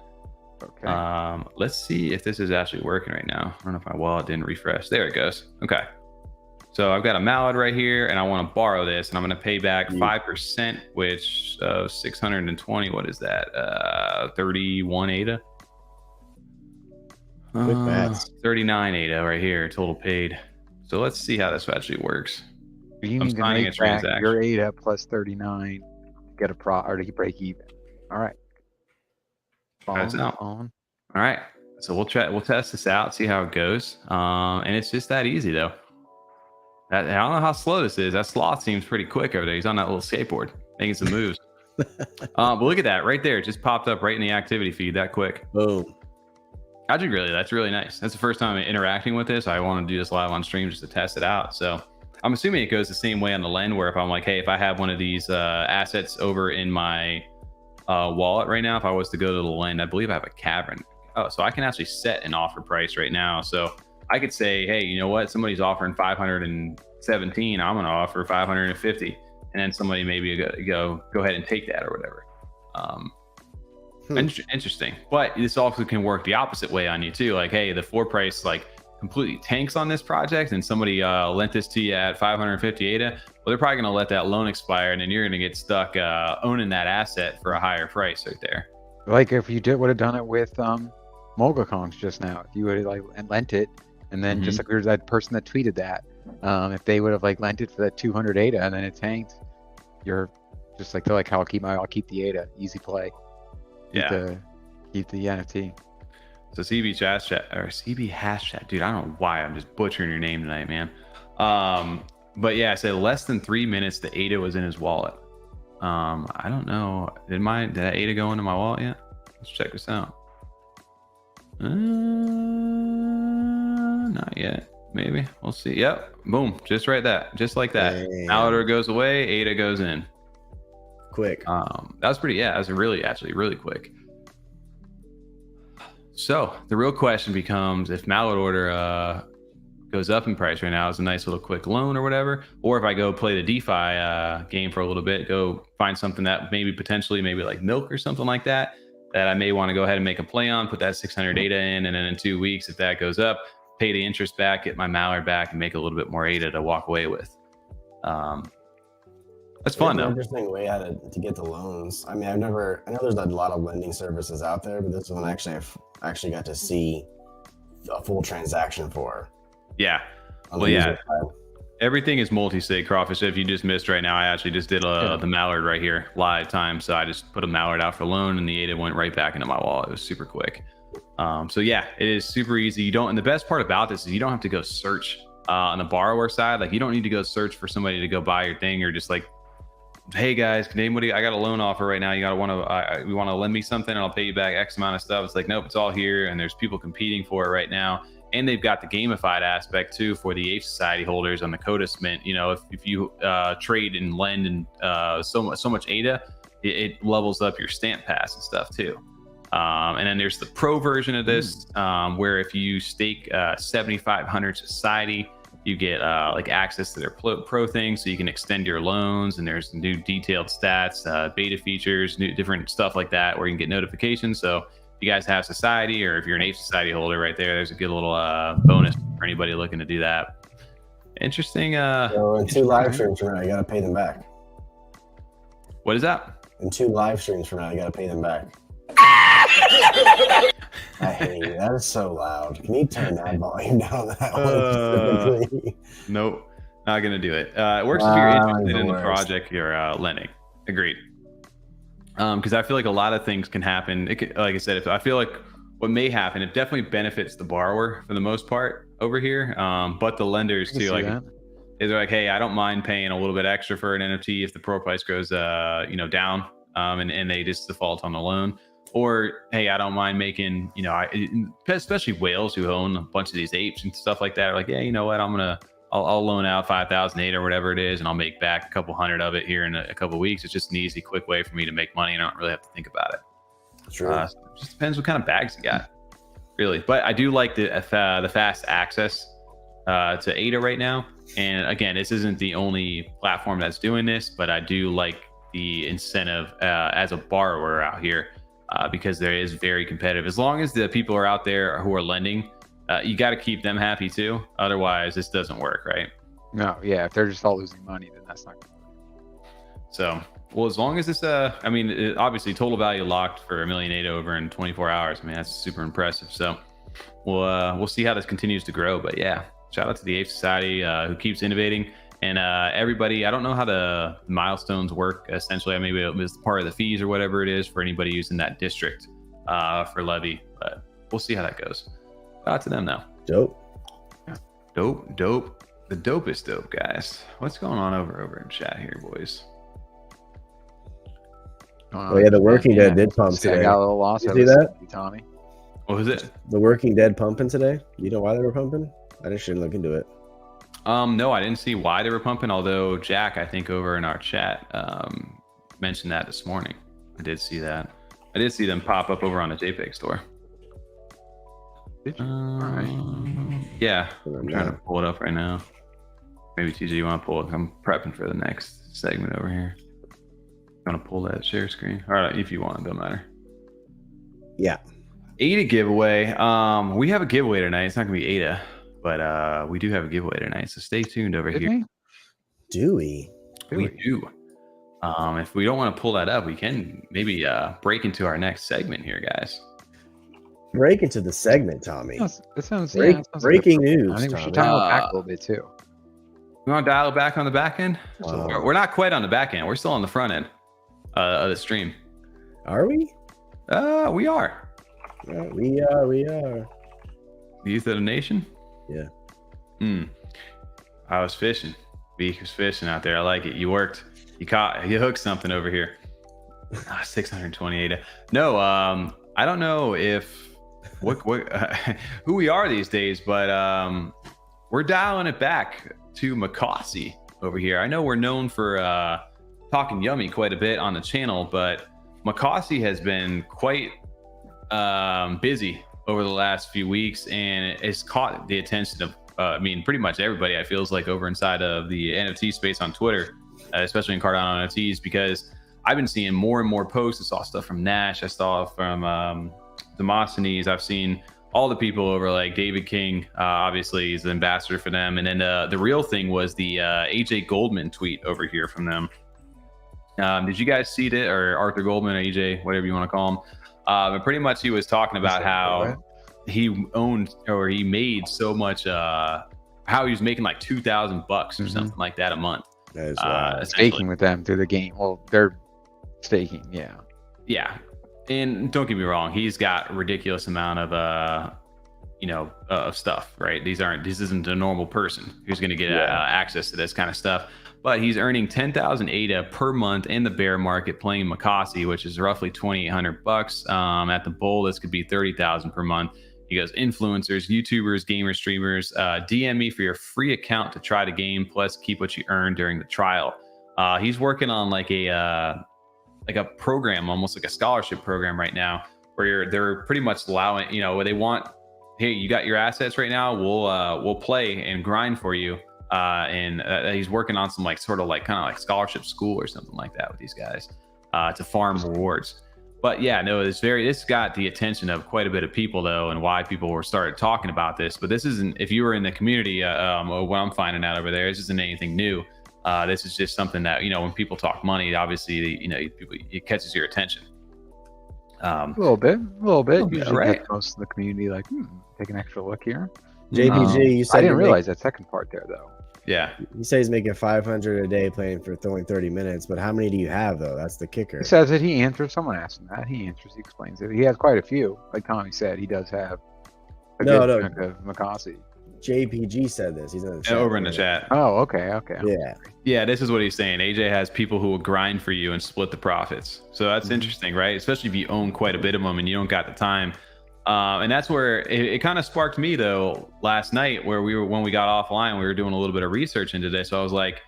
Okay. Let's see if this is actually working right now. I don't know if my wallet didn't refresh. There it goes. Okay. So I've got a Mallard right here, and I want to borrow this, and I'm going to pay back 5%, which 620. What is that? 31 ADA. 39 ADA right here, total paid. So let's see how this actually works. You need to make back your ADA plus 39 to get to break even. All right. All right. So we'll test this out, see how it goes. And it's just that easy though. I don't know how slow this is. That sloth seems pretty quick over there. He's on that little skateboard making some moves. But look at that right there. It just popped up right in the activity feed that quick. Boom. That's really nice. That's the first time I'm interacting with this. I want to do this live on stream just to test it out. So I'm assuming it goes the same way on the lend, where if I'm like, hey, if I have one of these assets over in my wallet right now, if I was to go to the lend, I believe I have a cavern. Oh, so I can actually set an offer price right now. So I could say, hey, you know what? Somebody's offering 517. I'm going to offer 550, and then somebody maybe go ahead and take that or whatever. Interesting. But this also can work the opposite way on you too. Like, hey, the floor price like completely tanks on this project, and somebody lent this to you at 550 ADA. Well, they're probably going to let that loan expire, and then you're going to get stuck owning that asset for a higher price right there. Like if you would have done it with MulgaKongz just now, if you would have like lent it, and then just like there's that person that tweeted that, if they would have like lent it for that 200 ADA and then it tanked, you're just like, they're like, I'll keep the ADA, easy play. Keep the NFT. So CBHashChat, dude, I don't know why I'm just butchering your name tonight, man. But yeah, I said less than 3 minutes the ADA was in his wallet. I don't know. Did that ADA go into my wallet yet? Let's check this out. Not yet. Maybe. We'll see. Yep. Boom. Just like that. Mallard goes away, ADA goes in. Quick. That was that was really quick. So the real question becomes, if Mallard order goes up in price right now, it's a nice little quick loan or whatever, or if I go play the DeFi game for a little bit, go find something that maybe like milk or something like that I may want to go ahead and make a play on, put that 600 ADA in, and then in 2 weeks, if that goes up, pay the interest back, get my Mallard back, and make a little bit more ADA to walk away with. That's fun though. Interesting way to get the loans. I mean, I know there's a lot of lending services out there, but this one I've actually got to see a full transaction for. Yeah. Everything is multi-sig, Crawfish. If you just missed right now, I actually just did the Mallard right here live time. So I just put a Mallard out for loan, and the ADA went right back into my wallet. It was super quick. So yeah, it is super easy. And the best part about this is you don't have to go search on the borrower side. Like, you don't need to go search for somebody to go buy your thing, or just like, hey guys, can anybody, I got a loan offer right now. We want to lend me something, and I'll pay you back X amount of stuff. It's like, nope, it's all here, and there's people competing for it right now. And they've got the gamified aspect too for the Ape Society holders on the CODIS mint. You know, if you trade and lend and so much ADA, it levels up your stamp pass and stuff too. And then there's the pro version of this, where if you stake 7,500 Society, you get like access to their pro thing, so you can extend your loans, and there's new detailed stats, beta features, new different stuff like that, where you can get notifications. So you guys have Society, or if you're an Ape Society holder right there's a good little bonus for anybody looking to do that. Interesting. So in 2 live streams from now, you gotta pay them back. What is that? In 2 live streams from now, you gotta pay them back. I hate you. That is so loud. Can you turn that volume down? That one? Nope, not gonna do it. It works if you're interested in the project you're lending. Agreed. Because I feel like a lot of things can happen. Like I said, I feel like what may happen, it definitely benefits the borrower for the most part over here, but the lenders too. Like, they're like, hey, I don't mind paying a little bit extra for an NFT if the pro price goes, down, and they just default on the loan. Or, hey, I don't mind making, especially whales who own a bunch of these apes and stuff like that are like, yeah, you know what, I'll loan out 5,008 or whatever it is, and I'll make back a couple hundred of it here in a couple of weeks. It's just an easy, quick way for me to make money, and I don't really have to think about it. True. It just depends what kind of bags you got, really. But I do like the fast access to ADA right now. And again, this isn't the only platform that's doing this, but I do like the incentive as a borrower out here. Because there is very competitive. As long as the people are out there who are lending, you got to keep them happy too. Otherwise, this doesn't work, right? No, yeah. If they're just all losing money, then that's not going to work. So, well, as long as this, obviously total value locked for 1.8 million over in 24 hours. I mean, that's super impressive. So, we'll see how this continues to grow. But yeah, shout out to the Ape Society who keeps innovating. And everybody, I don't know how the milestones work. Essentially, maybe it was part of the fees or whatever it is for anybody using that district for Levvy. But we'll see how that goes. Shout out to them now. Dope. Yeah. Dope. The dopest dope, guys. What's going on over in chat here, boys? Oh yeah, the Working Dead did pump today. I got a little lost. You see that, Tommy? What was it? The Working Dead pumping today. You know why they were pumping? I just shouldn't look into it. No, I didn't see why they were pumping, although Jack, I think over in our chat, mentioned that this morning. I did see that. I did see them pop up over on the JPEG store. Right. Yeah, I'm trying to pull it up right now. Maybe TJ, you want to pull it? I'm prepping for the next segment over here. You want to pull that share screen? All right, if you want, it don't matter. Yeah. ADA giveaway. We have a giveaway tonight. It's not gonna be ADA. But we do have a giveaway tonight, so stay tuned over here. Do we? We do. If we don't want to pull that up, we can maybe break into our next segment here, guys. Break into the segment, Tommy. That sounds breaking news. I think we Tommy. should dial it back a little bit too. We want to dial it back on the back end? Wow. We're not quite on the back end. We're still on the front end of the stream. Are we? We are. We are. The youth of the nation? Yeah. I was fishing. Beak was fishing out there. I like it. You worked. You hooked something over here. 628. No, I don't know if who we are these days, but we're dialing it back to Mocossi over here. I know we're known for talking yummy quite a bit on the channel, but Mocossi has been quite busy over the last few weeks, and it's caught the attention of pretty much everybody. I feels like over inside of the NFT space on Twitter, especially in Cardano NFTs, because I've been seeing more and more posts. I saw stuff from Nash. I saw from Demosthenes. I've seen all the people over, like David King. Obviously, he's the ambassador for them. And then the real thing was the AJ Goldman tweet over here from them. Did you guys see it? Or Arthur Goldman, or AJ, whatever you want to call him. But pretty much he was talking about how he owned, or he made so much, how he was making like $2,000 or something like that a month. That is staking with them through the game. Well, they're staking, yeah. And don't get me wrong, he's got a ridiculous amount of of stuff, right? This isn't a normal person who's going to get access to this kind of stuff. But he's earning 10,000 ADA per month in the bear market playing Mocossi, which is roughly $2,800. At the bull, this could be 30,000 per month. He goes, influencers, YouTubers, gamers, streamers, DM me for your free account to try the game, plus keep what you earn during the trial. He's working on like a program, almost like a scholarship program right now, where they're pretty much allowing, where they want, hey, you got your assets right now, we'll play and grind for you. And he's working on some kind of scholarship school or something like that with these guys to farm rewards. But yeah, no, this got the attention of quite a bit of people though, and why people were started talking about this. But this isn't, if you were in the community, what I'm finding out over there, this isn't anything new. This is just something that, when people talk money, obviously, it catches your attention. A little bit. Usually right. Most of the community like, take an extra look here. JPG, you said I didn't realize that second part there though. Yeah. You say he's making 500 a day playing for throwing 30 minutes, but how many do you have though? That's the kicker. He says that he answers. Someone asked him that. He answers. He explains it. He has quite a few. Like Tommy said, he does have a good chunk of Mocossi. JPG said this. He's in the chat. Over in the chat. Oh, okay. Yeah, this is what he's saying. AJ has people who will grind for you and split the profits. So that's interesting, right? Especially if you own quite a bit of them and you don't got the time. And that's where it kind of sparked me though last night, where when we got offline, we were doing a little bit of research into this. So I was like,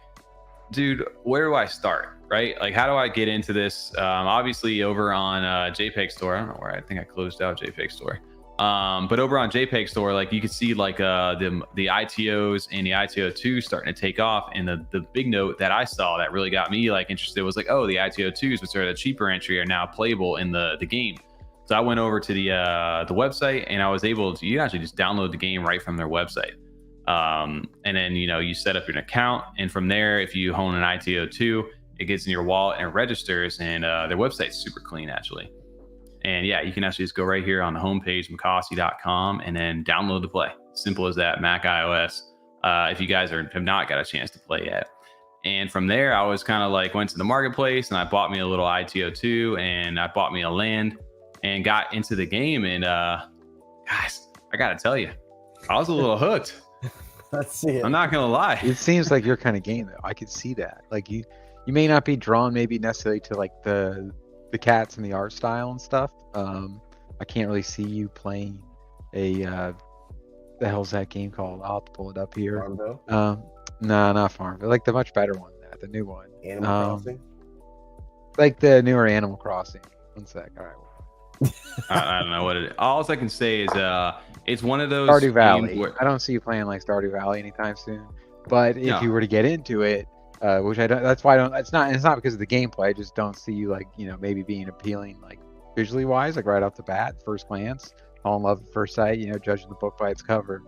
dude, where do I start? Right? Like, how do I get into this? Obviously over on JPEG Store. I don't know where, I think I closed out JPEG Store. But over on JPEG Store, like you can see like the ITOs and the ITO2 starting to take off. And the big note that I saw that really got me like interested was like, oh, the ITO2s, which are the cheaper entry, are now playable in the game. So I went over to the website, and I was able to, you actually just download the game right from their website. And then, you set up an account, and from there, if you own an ITO2, it gets in your wallet and it registers, and their website's super clean actually. And yeah, you can actually just go right here on the homepage, Mocossi.com, and then download to play. Simple as that, Mac, iOS, if you guys have not got a chance to play yet. And from there, I was kind of like, went to the marketplace, and I bought me a little ITO2, and I bought me a land, and got into the game. And guys, I gotta tell you, I was a little hooked. Let's see it. I'm not gonna lie. It seems like your kind of game though. I could see that. Like you may not be drawn maybe necessarily to like the cats and the art style and stuff. I can't really see you playing the hell's that game called? I'll have to pull it up here. Farmville? No, not Farmville. Like the much better one, the new one. Animal Crossing? Like the newer Animal Crossing. One sec. All right. I don't know what it is. All I can say is it's one of those Stardew Valley. I don't see you playing like Stardew Valley anytime soon. But if you were to get into it, which I don't, that's why I don't. It's not because of the gameplay. I just don't see you like maybe being appealing like visually wise, like right off the bat, first glance, fall in love at first sight. Judging the book by its cover.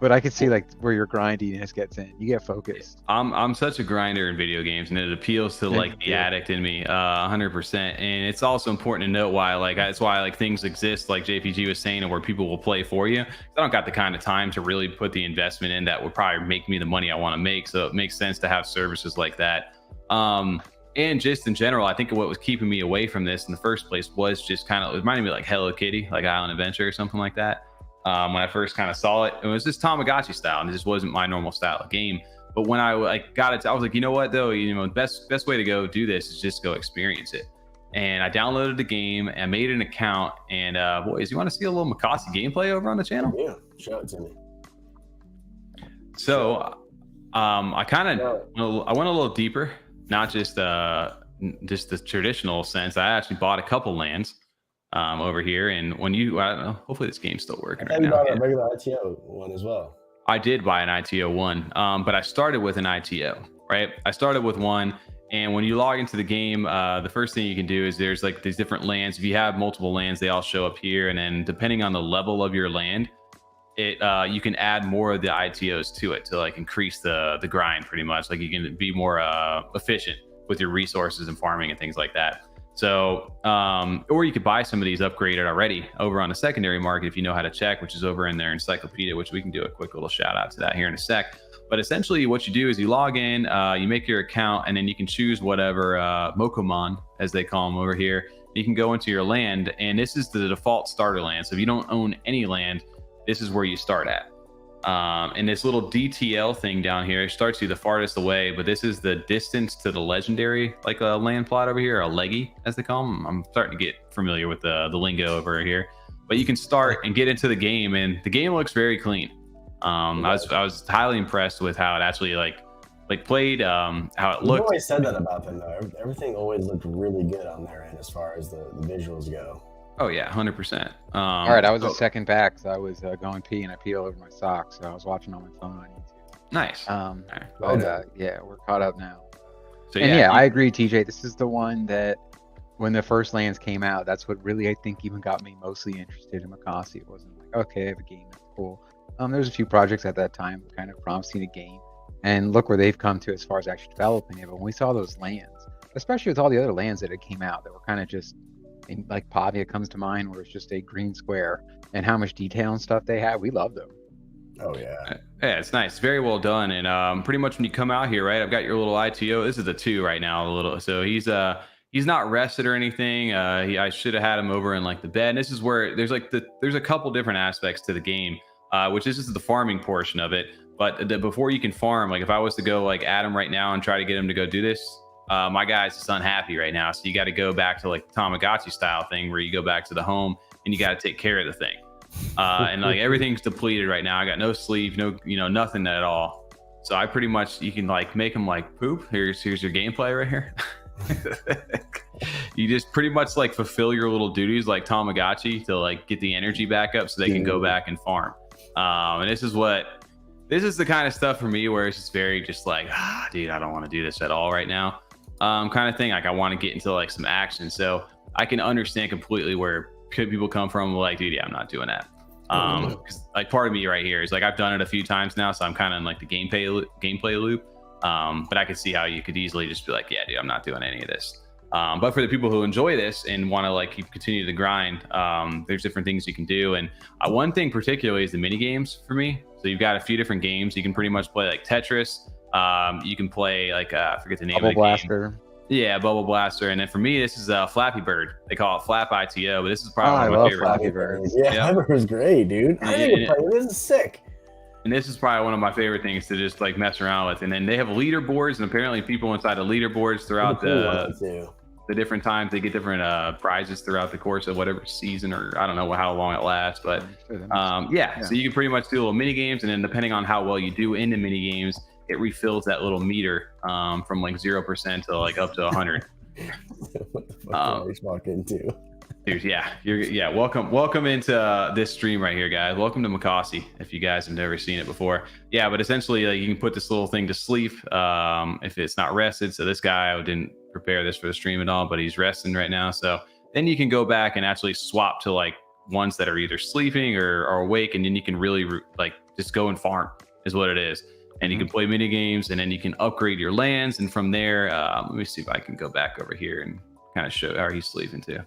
But I could see like where your grindiness gets in. You get focused. I'm such a grinder in video games, and it appeals to like the addict in me, 100%. And it's also important to note why, like that's why like things exist, like JPG was saying, where people will play for you. I don't got the kind of time to really put the investment in that would probably make me the money I want to make. So it makes sense to have services like that. And just in general, I think what was keeping me away from this in the first place was just kind of, it reminded me like Hello Kitty, like Island Adventure or something like that. When I first kind of saw it, it was just Tamagotchi style, and it just wasn't my normal style of game. But when I got it, I was like, you know what though, best way to go do this is just go experience it. And I downloaded the game and made an account. And boys, you want to see a little Mocossi gameplay over on the channel? Yeah, show it to me. So I kind of I went a little deeper, not just the traditional sense. I actually bought a couple lands. Over here, and I don't know, hopefully this game's still working right now. You bought a regular ITO one as well. I did buy an ITO one, but I started with an ITO, right? I started with one, and when you log into the game, the first thing you can do is there's like these different lands. If you have multiple lands, they all show up here, and then depending on the level of your land, you can add more of the ITOs to it to like increase the grind pretty much. Like you can be more efficient with your resources and farming and things like that. So, or you could buy some of these upgraded already over on the secondary market if you know how to check, which is over in their encyclopedia, which we can do a quick little shout out to that here in a sec. But essentially what you do is you log in, you make your account, and then you can choose whatever Mocomon, as they call them over here. You can go into your land, and this is the default starter land. So if you don't own any land, this is where you start at. And this little DTL thing down here starts you the farthest away, but this is the distance to the legendary, like a land plot over here, a leggy as they call them. I'm starting to get familiar with the lingo over here, but you can start and get into the game, and the game looks very clean. I was highly impressed with how it actually like played, how it looked. You always said that about them though. Everything always looked really good on their end as far as the visuals go. Oh yeah, 100%. All right, I was a second back, so I was going pee, and I peed all over my socks, so I was watching on my phone on YouTube. Nice. But yeah, we're caught up now. So I agree, TJ. This is the one that when the first lands came out, that's what really I think even got me mostly interested in Mocossi. It wasn't like, okay, I have a game, that's cool. There's a few projects at that time kind of promising a game, and look where they've come to as far as actually developing it. But when we saw those lands, especially with all the other lands that had came out that were kind of just, like Pavia comes to mind, where it's just a green square, and how much detail and stuff they had, we loved them. Oh yeah, yeah, it's nice, very well done. And pretty much when you come out here, right, I've got your little ITO. This is the 2 right now, a little. So he's not rested or anything. I should have had him over in like the bed. And this is where there's a couple different aspects to the game, which is the farming portion of it. But before you can farm, like if I was to go like at him right now and try to get him to go do this, my guy's just unhappy right now. So you got to go back to like the Tamagotchi style thing where you go back to the home and you got to take care of the thing. And like everything's depleted right now. I got no sleep, nothing at all. So I pretty much, you can like make him like poop. Here's your gameplay right here. You just pretty much like fulfill your little duties like Tamagotchi to like get the energy back up so they can go back and farm. And this is the kind of stuff for me where it's just very just like, dude, I don't want to do this at all right now. Kind of thing. Like I want to get into like some action. So I can understand completely where people come from. Like, dude, yeah, I'm not doing that. 'Cause like part of me right here is like, I've done it a few times now. So I'm kind of in like the gameplay loop. But I could see how you could easily just be like, yeah, dude, I'm not doing any of this. But for the people who enjoy this and want to like continue to grind, there's different things you can do. And one thing particularly is the mini games for me. So you've got a few different games. You can pretty much play like Tetris. You can play like, I forget the name Bubble of the Blaster. game. Yeah, Bubble Blaster. And then for me, this is Flappy Bird. They call it Flap ITO, but this is I probably one of my love favorite. Flappy Bird. Yeah, Flappy Bird was great, dude. I didn't play. This is sick. And this is probably one of my favorite things to just like mess around with. And then they have leaderboards, and apparently people inside of leaderboards throughout the different times they get different prizes throughout the course of whatever season, or I don't know how long it lasts. But yeah, so you can pretty much do little mini games, and then depending on how well you do in the mini games, it refills that little meter from like 0% to like up to 100. What the fuck are we walking into? Dude, welcome into this stream right here, guys. Welcome to Mocossi, if you guys have never seen it before. Yeah, but essentially like, you can put this little thing to sleep if it's not rested. So this guy, I didn't prepare this for the stream at all, but he's resting right now. So then you can go back and actually swap to like ones that are either sleeping or awake, and then you can really like just go and farm is what it is. And you can play mini games, and then you can upgrade your lands. And from there, let me see if I can go back over here and kind of show how he's sleeping too.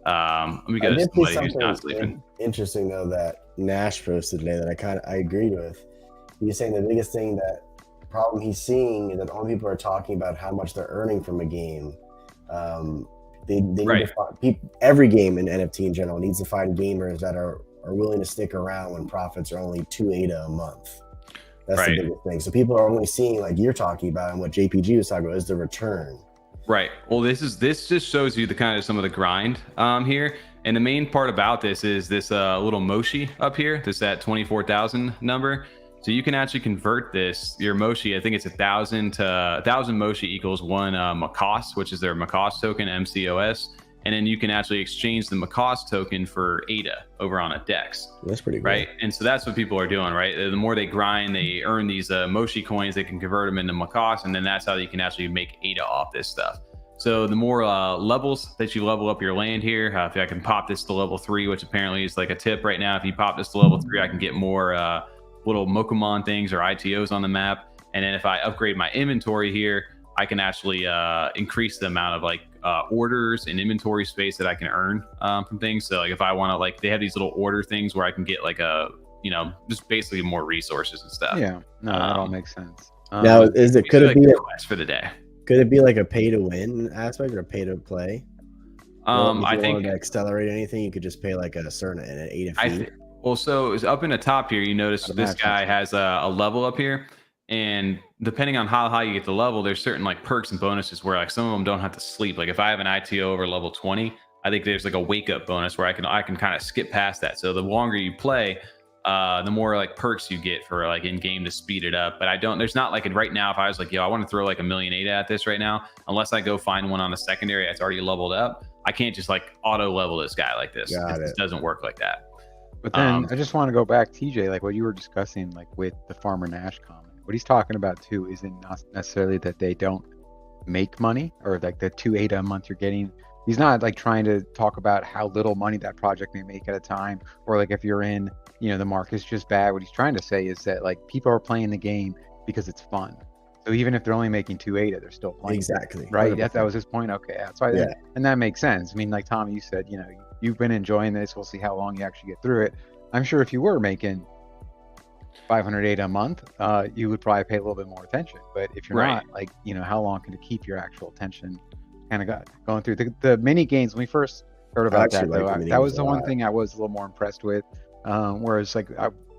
Let me go to somebody who's not sleeping. Interesting though that Nash posted today that I agreed with. He was saying the biggest thing, that problem he's seeing is that all people are talking about how much they're earning from a game. They need to find, every game in NFT in general needs to find gamers that are willing to stick around when profits are only 2 ADA a month. That's the biggest thing. So people are only seeing, like you're talking about and what JPG was talking about, is the return. Right. Well, this just shows you the kind of some of the grind here. And the main part about this is this little Moshi up here, that 24,000 number. So you can actually convert this, your Moshi, I think it's 1,000 Moshi equals 1 Mocossi, which is their Mocossi token, MCOS. And then you can actually exchange the Mocossi token for ADA over on a DEX. That's pretty good. Right. And so that's what people are doing, right? The more they grind, they earn these Moshi coins, they can convert them into Mocossi, and then that's how you can actually make ADA off this stuff. So the more levels that you level up your land here, if I can pop this to level 3, which apparently is like a tip right now, if you pop this to level 3, I can get more little Mocomon things or ITOs on the map. And then if I upgrade my inventory here, I can actually increase the amount of like orders and inventory space that I can earn from things. So like if I want to, like, they have these little order things where I can get like just basically more resources and stuff. Yeah, no, that all makes sense. Now, could it be a quest for the day? Could it be like a pay to win aspect or a pay to play? I think to accelerate anything, you could just pay like a certain ADA fee. Well, so it's up in the top here. You notice this guy has a level up here. And depending on how high you get the level, there's certain like perks and bonuses where like some of them don't have to sleep. Like if I have an ITO over level 20, I think there's like a wake up bonus where I can kind of skip past that. So the longer you play, the more like perks you get for like in game to speed it up. But there's not like right now, if I was like, I want to throw like 1 million ADA at this right now, unless I go find one on a secondary that's already leveled up, I can't just like auto level this guy like this. It doesn't work like that. But then I just want to go back, TJ, like what you were discussing, like with the Farmer Nash comment. What he's talking about too isn't not necessarily that they don't make money, or like the 2 ADA a month you're getting he's not like trying to talk about how little money that project may make at a time, or like if you're in, the market's just bad. What he's trying to say is that like people are playing the game because it's fun. So even if they're only making 2 ADA, they're still playing. Exactly. Right. That was his point. Okay. That's why. Yeah. And that makes sense. I mean, like Tom, you said, you've been enjoying this. We'll see how long you actually get through it. I'm sure if you were making 500 ADA a month, you would probably pay a little bit more attention. But if you're not, like, how long can it keep your actual attention kind of going through the mini games? When we first heard about that, though, that was the one thing I was a little more impressed with. Whereas like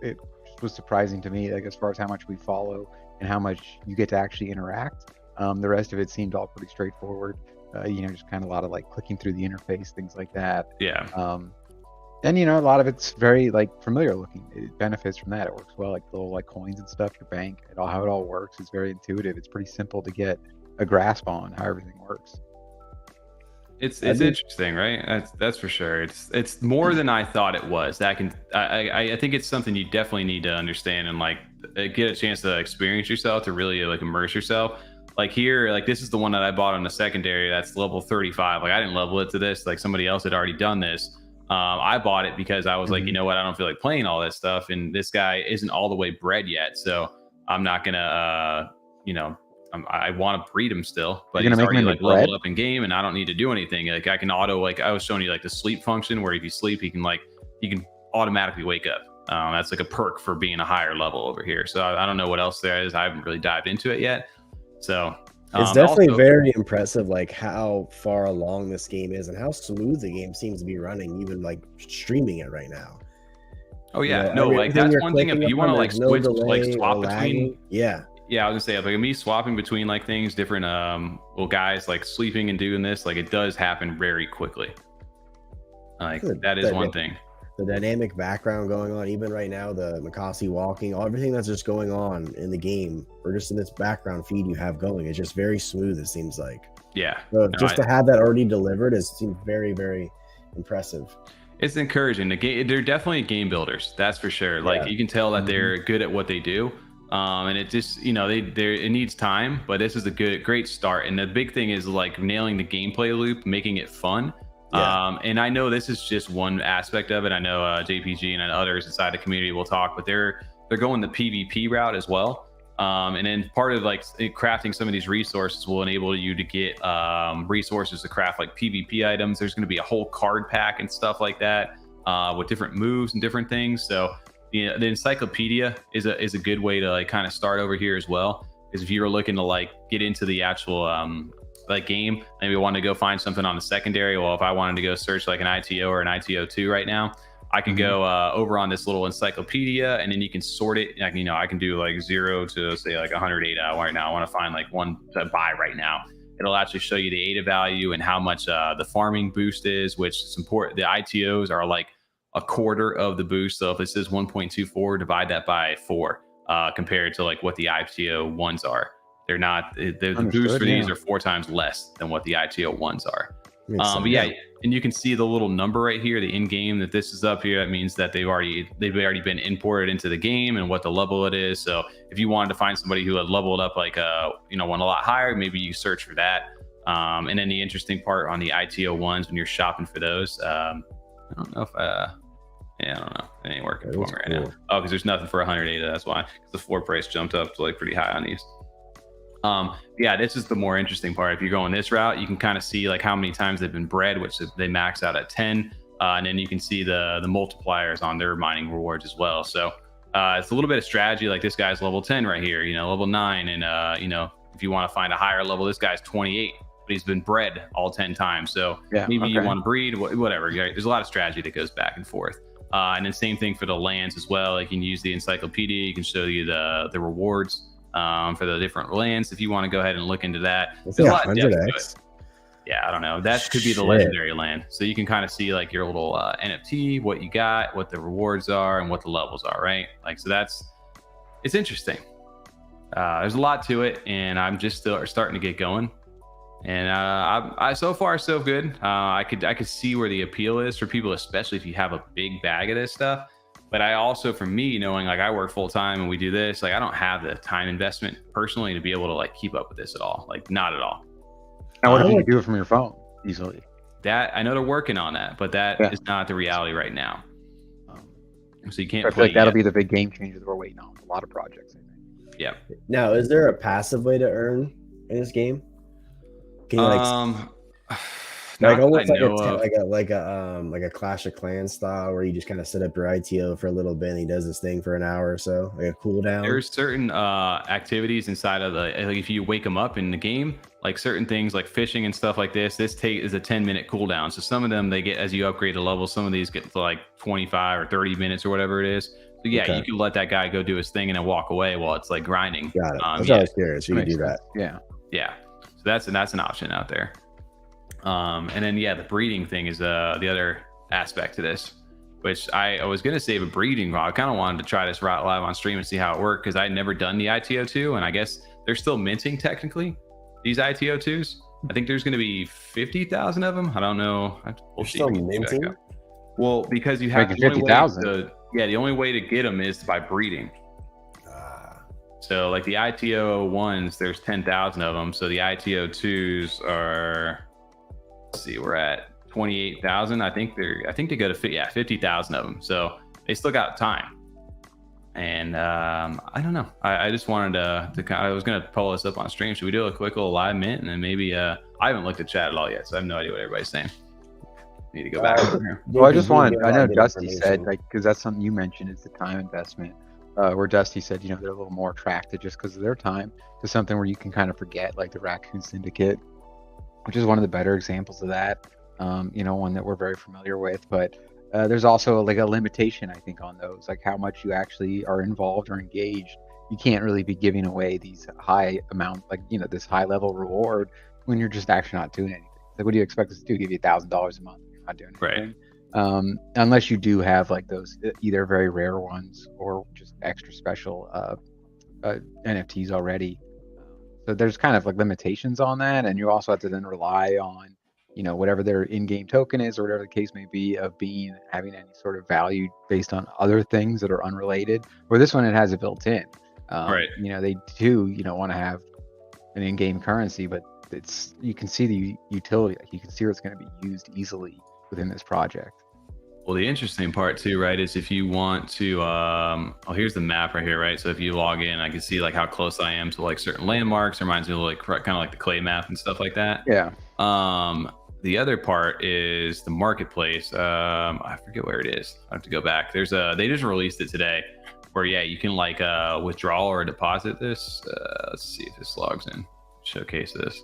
it was surprising to me, like as far as how much we follow and how much you get to actually interact. The rest of it seemed all pretty straightforward. Just kind of a lot of like clicking through the interface, things like that. Yeah. And a lot of it's very like familiar looking. It benefits from that. It works well, like little like coins and stuff, your bank, how it all works. It's very intuitive. It's pretty simple to get a grasp on how everything works. It's interesting, right? That's for sure. It's more than I thought it was. I think it's something you definitely need to understand and like get a chance to experience yourself, to really like immerse yourself. Like here, like this is the one that I bought on the secondary. That's level 35. Like I didn't level it to this. Like somebody else had already done this. I bought it because I was like, you know what? I don't feel like playing all that stuff, and this guy isn't all the way bred yet, so I'm not gonna, I want to breed him still, but he's already like leveled up in game, and I don't need to do anything. Like I can auto, like I was showing you, like the sleep function, where if you sleep, he can automatically wake up. That's like a perk for being a higher level over here. So I don't know what else there is. I haven't really dived into it yet. So it's definitely very impressive, like how far along this game is and how smooth the game seems to be running, even like streaming it right now. Oh yeah, like that's one thing. If you want to like switch, like swap between, I was gonna say, like me swapping between like things, different guys like sleeping and doing this, like it does happen very quickly. Like that is one thing. The dynamic background going on, even right now, the Mocossi walking, everything that's just going on in the game, or just in this background feed you have going, it's just very smooth, it seems like. Yeah. So to have that already delivered seems very, very impressive. It's encouraging. They're definitely game builders, that's for sure. Like you can tell that they're good at what they do. And it just, it needs time, but this is a great start. And the big thing is like nailing the gameplay loop, making it fun. Yeah. And I know this is just one aspect of it. I know JPG and others inside the community will talk, but they're going the PvP route as well. And then part of like crafting some of these resources will enable you to get resources to craft like PvP items. There's going to be a whole card pack and stuff like that with different moves and different things. So the encyclopedia is a good way to like kind of start over here as well. Because if you're looking to like get into the actual like game, maybe want to go find something on the secondary. Well, if I wanted to go search like an ITO or an ITO2 right now, I can go over on this little encyclopedia, and then you can sort it. Like, I can do like 0 to say like 100 ADA right now. I want to find like one to buy right now. It'll actually show you the ADA value and how much the farming boost is, which is important. The ITOs are like a quarter of the boost. So if it says 1.24, divide that by 4 compared to like what the ITO ones are. They're not, the boost for these are 4 times less than what the ITO ones are. But yeah, and you can see the little number right here, the in-game, that this is up here. That means that they've already been imported into the game and what the level it is. So if you wanted to find somebody who had leveled up like one a lot higher, maybe you search for that. And then the interesting part on the ITO ones, when you're shopping for those, I don't know if I don't know. It ain't working for me right now. Oh, because there's nothing for 100 ADA. That's why. The floor price jumped up to like pretty high on these. Yeah, this is the more interesting part. If you're going this route, you can kind of see like how many times they've been bred, which they max out at 10. And then you can see the multipliers on their mining rewards as well. So it's a little bit of strategy. Like this guy's level 10 right here, level 9. And, if you want to find a higher level, this guy's 28, but he's been bred all 10 times. So maybe you want to breed, whatever. There's a lot of strategy that goes back and forth. And then same thing for the lands as well. Like you can use the encyclopedia. You can show you the rewards for the different lands if you want to go ahead and look into that. There's a lot of depth to it. Yeah, I don't know. That could be the legendary land. So you can kind of see like your little NFT, what you got, what the rewards are, and what the levels are, right? Like, so it's interesting. There's a lot to it, and I'm just still starting to get going. And I so far so good. I could see where the appeal is for people, especially if you have a big bag of this stuff. But I also, for me, knowing like I work full time and we do this, like I don't have the time investment personally to be able to like keep up with this at all. Like not at all. Now, what if you do it from your phone easily? That I know they're working on that, but that is not the reality right now. So you can't. I feel like that'll be the big game changer that we're waiting on for a lot of projects. I think. Yeah. Now, is there a passive way to earn in this game? Can you like almost like a Clash of Clans style where you just kind of set up your ITO for a little bit and he does this thing for an hour or so, like a cooldown? There's certain activities inside of like if you wake them up in the game, like certain things like fishing and stuff like this is a 10-minute cooldown. So some of them they get as you upgrade the level, some of these get to like 25 or 30 minutes or whatever it is. So yeah, you can let that guy go do his thing and then walk away while it's like grinding. Got it. I was curious. You can do that. Yeah. So that's an option out there. And then the breeding thing is the other aspect to this, which I was gonna save a breeding. I kind of wanted to try this live on stream and see how it worked because I'd never done the ITO2, and I guess they're still minting technically these ITO2s. I think there's gonna be 50,000 of them. I don't know. We'll still minting? Well, because you have 50,000. The only way to get them is by breeding. So like the ITO ones, there's 10,000 of them. So the ITO 2s are, let's see, we're at 28,000. I think they go to 50,000 of them. So they still got time. And I don't know. I just wanted to I was gonna pull this up on stream. Should we do a quick little live mint and then maybe I haven't looked at chat at all yet, so I have no idea what everybody's saying. Need to go back over here. Well, I know Dusty said, like, because that's something you mentioned is the time investment. Where Dusty said, they're a little more attracted just because of their time to something where you can kind of forget, like the Raccoon Syndicate, which is one of the better examples of that. One that we're very familiar with. But there's also like a limitation, I think, on those, like how much you actually are involved or engaged. You can't really be giving away these high amount, like this high level reward when you're just actually not doing anything. Like, what do you expect us to do? Give you $1,000 a month? You're not doing anything. Right. Unless you do have like those either very rare ones or just extra special NFTs already. So there's kind of like limitations on that, and you also have to then rely on whatever their in-game token is or whatever the case may be of having any sort of value based on other things that are unrelated. Where this one, it has it built in. Right. They do want to have an in-game currency, but you can see the utility. Like, you can see where it's going to be used easily within this project. Well, the interesting part too, right, is if you want to, here's the map right here, right? So if you log in, I can see like how close I am to like certain landmarks. It reminds me of like kind of like the clay map and stuff like that. Yeah. The other part is the marketplace. I forget where it is. I have to go back. They just released it today, where you can like withdraw or deposit this. Let's see if this logs in. Showcase this.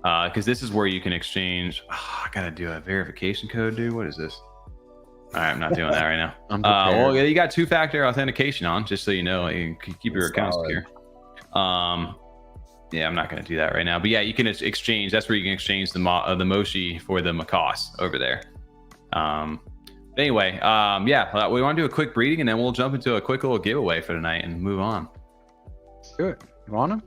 Because this is where you can exchange. I gotta do a verification code, dude. What is this? All right, I'm not doing that right now. You got 2-factor authentication on, just so you know, you can keep your account secure. I'm not going to do that right now. But you can exchange. That's where you can exchange the Moshi for the Mocossi over there. Anyway, we want to do a quick breeding, and then we'll jump into a quick little giveaway for tonight and move on. Let's do it. You want them?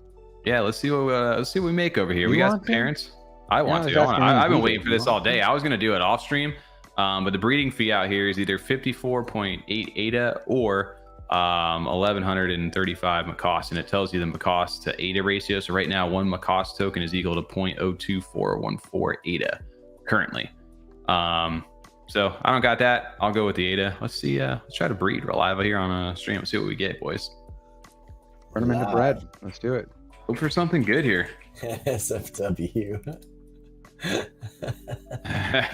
Yeah, let's see what we make over here. We got some parents. I want to. I've been waiting for this all day. I was going to do it off stream. But the breeding fee out here is either 54.8 ADA or 1135 Mocossi, and it tells you the Mocossi to ADA ratio. So right now, one Mocossi token is equal to 0.02414 ADA currently. So I don't got that. I'll go with the ADA. Let's see. Let's try to breed. We're live here on a stream. Let's see what we get, boys. Turn them into bread. Let's do it. Hope for something good here. SFW.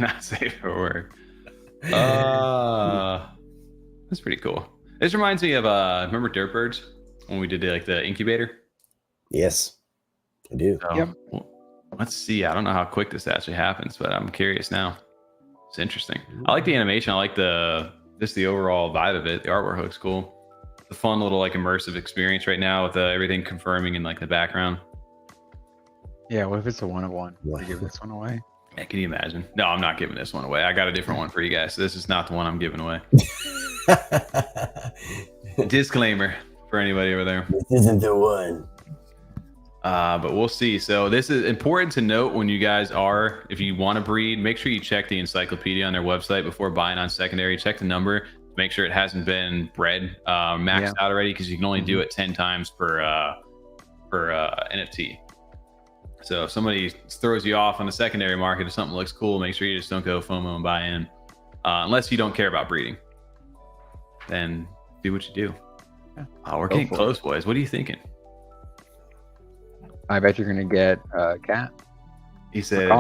Not safe for work. That's pretty cool. This reminds me of remember Dirtbirds when we did the incubator? Yes, I do. So, yep. Well, let's see. I don't know how quick this actually happens, but I'm curious now. It's interesting. I like the animation. I like the overall vibe of it. The artwork looks cool. It's a fun little immersive experience right now with everything confirming in the background. Yeah, what if it's a 1-of-1? Will you give this one away? Yeah, can you imagine? No, I'm not giving this one away. I got a different one for you guys. So this is not the one I'm giving away. Disclaimer for anybody over there. This isn't the one. But we'll see. So this is important to note when you guys if you want to breed, make sure you check the encyclopedia on their website before buying on secondary. Check the number. Make sure it hasn't been bred maxed out already, because you can only do it 10 times per NFT. So if somebody throws you off on the secondary market, if something looks cool, make sure you just don't go FOMO and buy in, unless you don't care about breeding. Then do what you do. Yeah. We're getting close, boys. What are you thinking? I bet you're gonna get cat. He said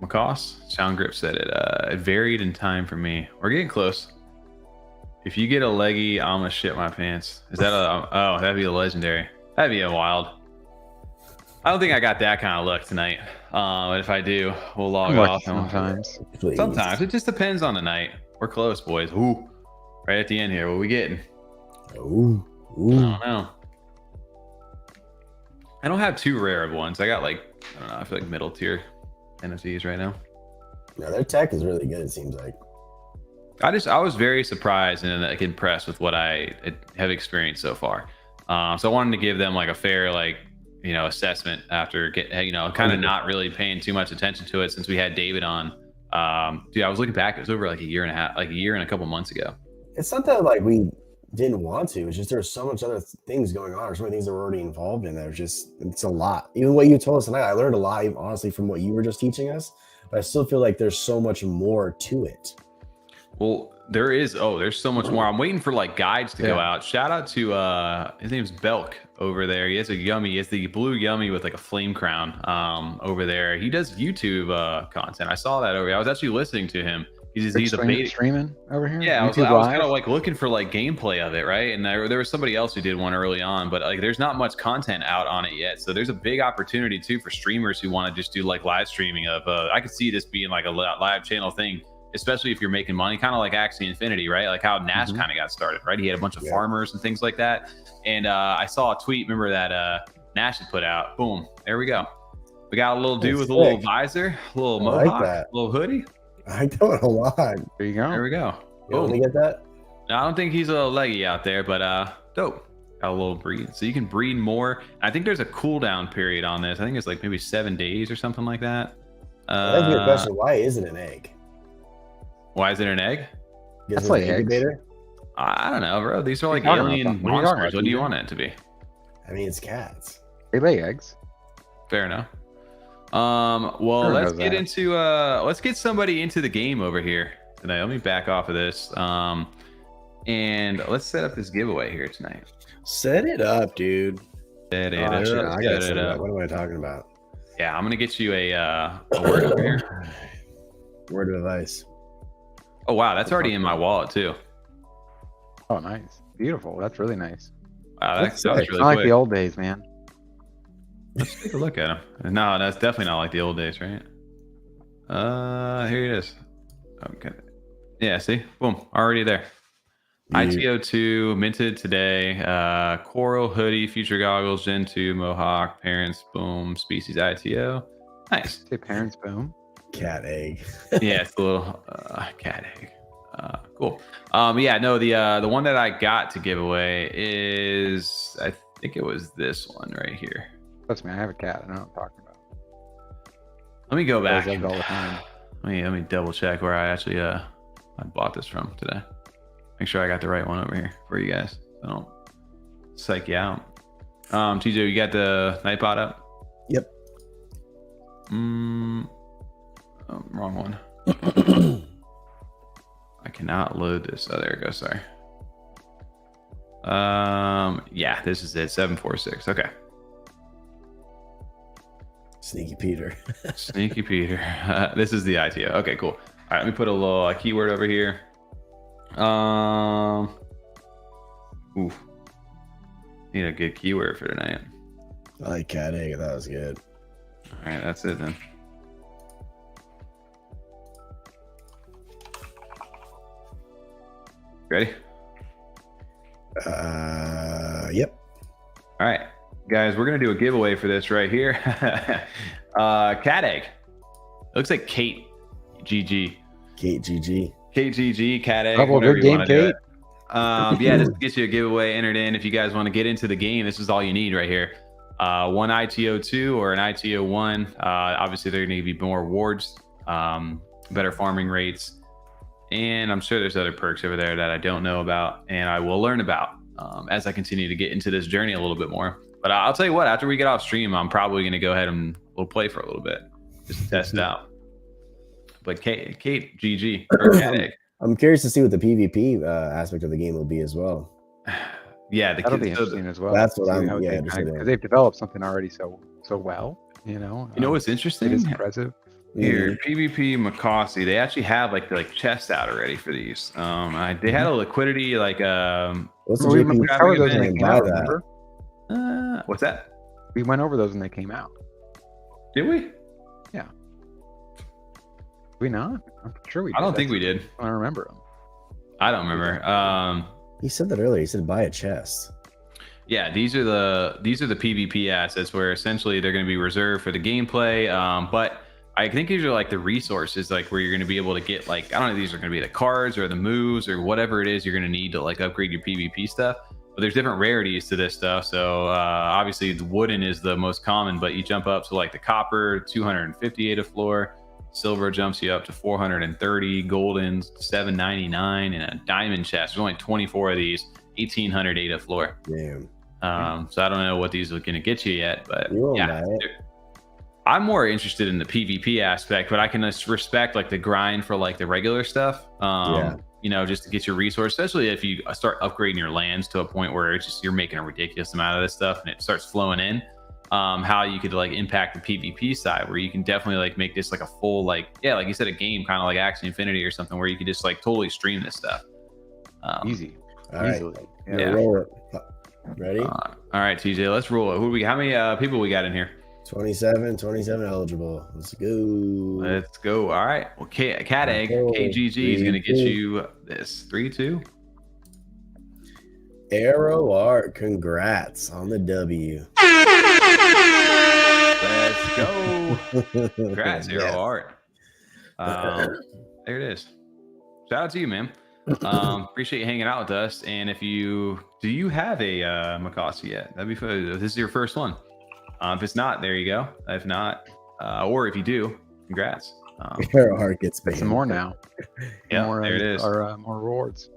Mocossi. Sound Grip said it varied in time for me. We're getting close. If you get a leggy, I'm gonna shit my pants. Is that oh, that'd be a legendary. That'd be a wild. I don't think I got that kind of luck tonight. But if I do, we'll log off. Sometimes. Sometimes. It just depends on the night. We're close, boys. Ooh. Right at the end here. What are we getting? Ooh. I don't know. I don't have too rare of ones. I got like, I don't know, I feel like middle tier NFTs right now. Yeah, their tech is really good, it seems like. I was very surprised and like impressed with what I have experienced so far. So I wanted to give them like a fair, like, you know, assessment after kind of not really paying too much attention to it since we had David on. Dude, I was looking back, it was over like a year and a couple months ago. It's not that like we didn't want to, it's just there's so much other things going on, or so many things that we're already involved in that are just, it's a lot. Even what you told us tonight, I learned a lot, even honestly, from what you were just teaching us, but I still feel like there's so much more to it. Well, there's so much more. I'm waiting for like guides to go out. Shout out to his name's Belk over there. He has a yummy. He has the blue yummy with like a flame crown over there. He does YouTube content. I saw that over here. I was actually listening to him. He's a beta streaming over here. Yeah, I was kind of like looking for like gameplay of it, right? And there was somebody else who did one early on, but like there's not much content out on it yet. So there's a big opportunity too for streamers who want to just do like live streaming of. I could see this being like a live channel thing, especially if you're making money, kind of like Axie Infinity, right? Like how Nash kind of got started, right? He had a bunch of farmers and things like that. And I saw a tweet, remember that Nash had put out. Boom, there we go. We got a little dude with a little visor, a little mohawk, a little hoodie. I don't know why. There you go. There we go. You want me to get that? I don't think he's a little leggy out there, but dope. Got a little breed. So you can breed more. I think there's a cooldown period on this. I think it's like maybe 7 days or something like that. That's a good question. Why is it an egg? Why is it an egg? That's like incubator. I don't know, bro. These are like alien monsters. What do you want it to be? I mean, it's cats. They lay eggs. Fair enough. Well, let's get somebody into the game over here tonight. Let me back off of this. And let's set up this giveaway here tonight. Set it up, dude. Set it up. What am I talking about? Yeah, I'm gonna get you a word over here. Word of advice. Oh wow, that's already in my wallet too. Oh, nice, beautiful. That's really nice. Wow, that's really quick. Like the old days, man. Let's take a look at him. No, that's definitely not like the old days, right? Here it is. Okay. Yeah, see? Boom. Already there. ITO2, minted today. Coral, hoodie, future goggles, Gen 2, Mohawk, parents, boom, species ITO. Nice. Say parents, boom. Cat egg. Yeah, it's a little cat egg. Cool. Yeah, no, the one that I got to give away is, I think it was this one right here. Trust me, I have a cat. I know what I'm talking about. Let me go back. All the time. Let me double check where I actually I bought this from today. Make sure I got the right one over here for you guys. So I don't psych you out. TJ, you got the Nightbot up? Yep. Wrong one. I cannot load this. Oh, there it goes. Sorry. Yeah, this is it. 746. Okay. Sneaky Peter. Sneaky Peter. This is the ITO. Okay, cool. All right, let me put a little keyword over here. Oof. Need a good keyword for tonight. I like cat egg. That was good. All right, that's it then. Ready? Yep. All right, guys, we're gonna do a giveaway for this right here. Cat egg. It looks like Kate GG. Kate GG. Kate GG. Cat egg. Couple good game, Kate. Yeah, this gets you a giveaway entered in. If you guys want to get into the game, this is all you need right here. One ITO2 or an ITO1. Obviously, there are going to be more rewards, better farming rates, and I'm sure there's other perks over there that I don't know about and I will learn about as I continue to get into this journey a little bit more. But I'll tell you what, after we get off stream, I'm probably going to go ahead and we'll play for a little bit, just to test it out. But Kate, GG. I'm curious to see what the PvP aspect of the game will be as well. Yeah, that'll be interesting as well. That's what I'm interested in. Because they've developed something already so well. You know what's interesting? It is impressive. Here, PvP Mocossi, they actually have like chests out already for these. They had a liquidity what's the we covered those when they came out, remember? What's that? We went over those when they came out. Did we? Yeah. Did we not? I'm sure we did. I don't think we did. I don't remember them. I don't remember. He said that earlier. He said buy a chest. Yeah, these are the PvP assets where essentially they're going to be reserved for the gameplay. But I think these are like the resources, like where you're going to be able to get like, I don't know, these are going to be the cards or the moves or whatever it is you're going to need to like upgrade your PvP stuff. But there's different rarities to this stuff. So obviously the wooden is the most common, but you jump up to like the copper, 258 a floor. Silver jumps you up to 430, golden's 799, and a diamond chest. There's only 24 of these, 1800 a floor. Damn. So I don't know what these are going to get you yet, but yeah. I'm more interested in the PvP aspect, but I can just respect like the grind for like the regular stuff. Just to get your resource, especially if you start upgrading your lands to a point where it's just you're making a ridiculous amount of this stuff and it starts flowing in. How you could like impact the PvP side, where you can definitely like make this like a full like you said, a game kind of like Axie Infinity or something, where you could just like totally stream this stuff. Easy. All right. Easily. Yeah. Roll it. Ready? All right, TJ, let's roll it. Who do we? How many people we got in here? 27 eligible. Let's go. All right. Well, Cat Egg KGG is gonna get you this 3-2. Arrow Art, congrats on the W. Let's go. Congrats, Arrow Art. There it is. Shout out to you, man. Appreciate you hanging out with us. And do you have a Mocossi yet? That'd be fun. This is your first one. If it's not, there you go. If not, or if you do, congrats. Arrow Art gets some more now. Yeah, there it is. Or more rewards.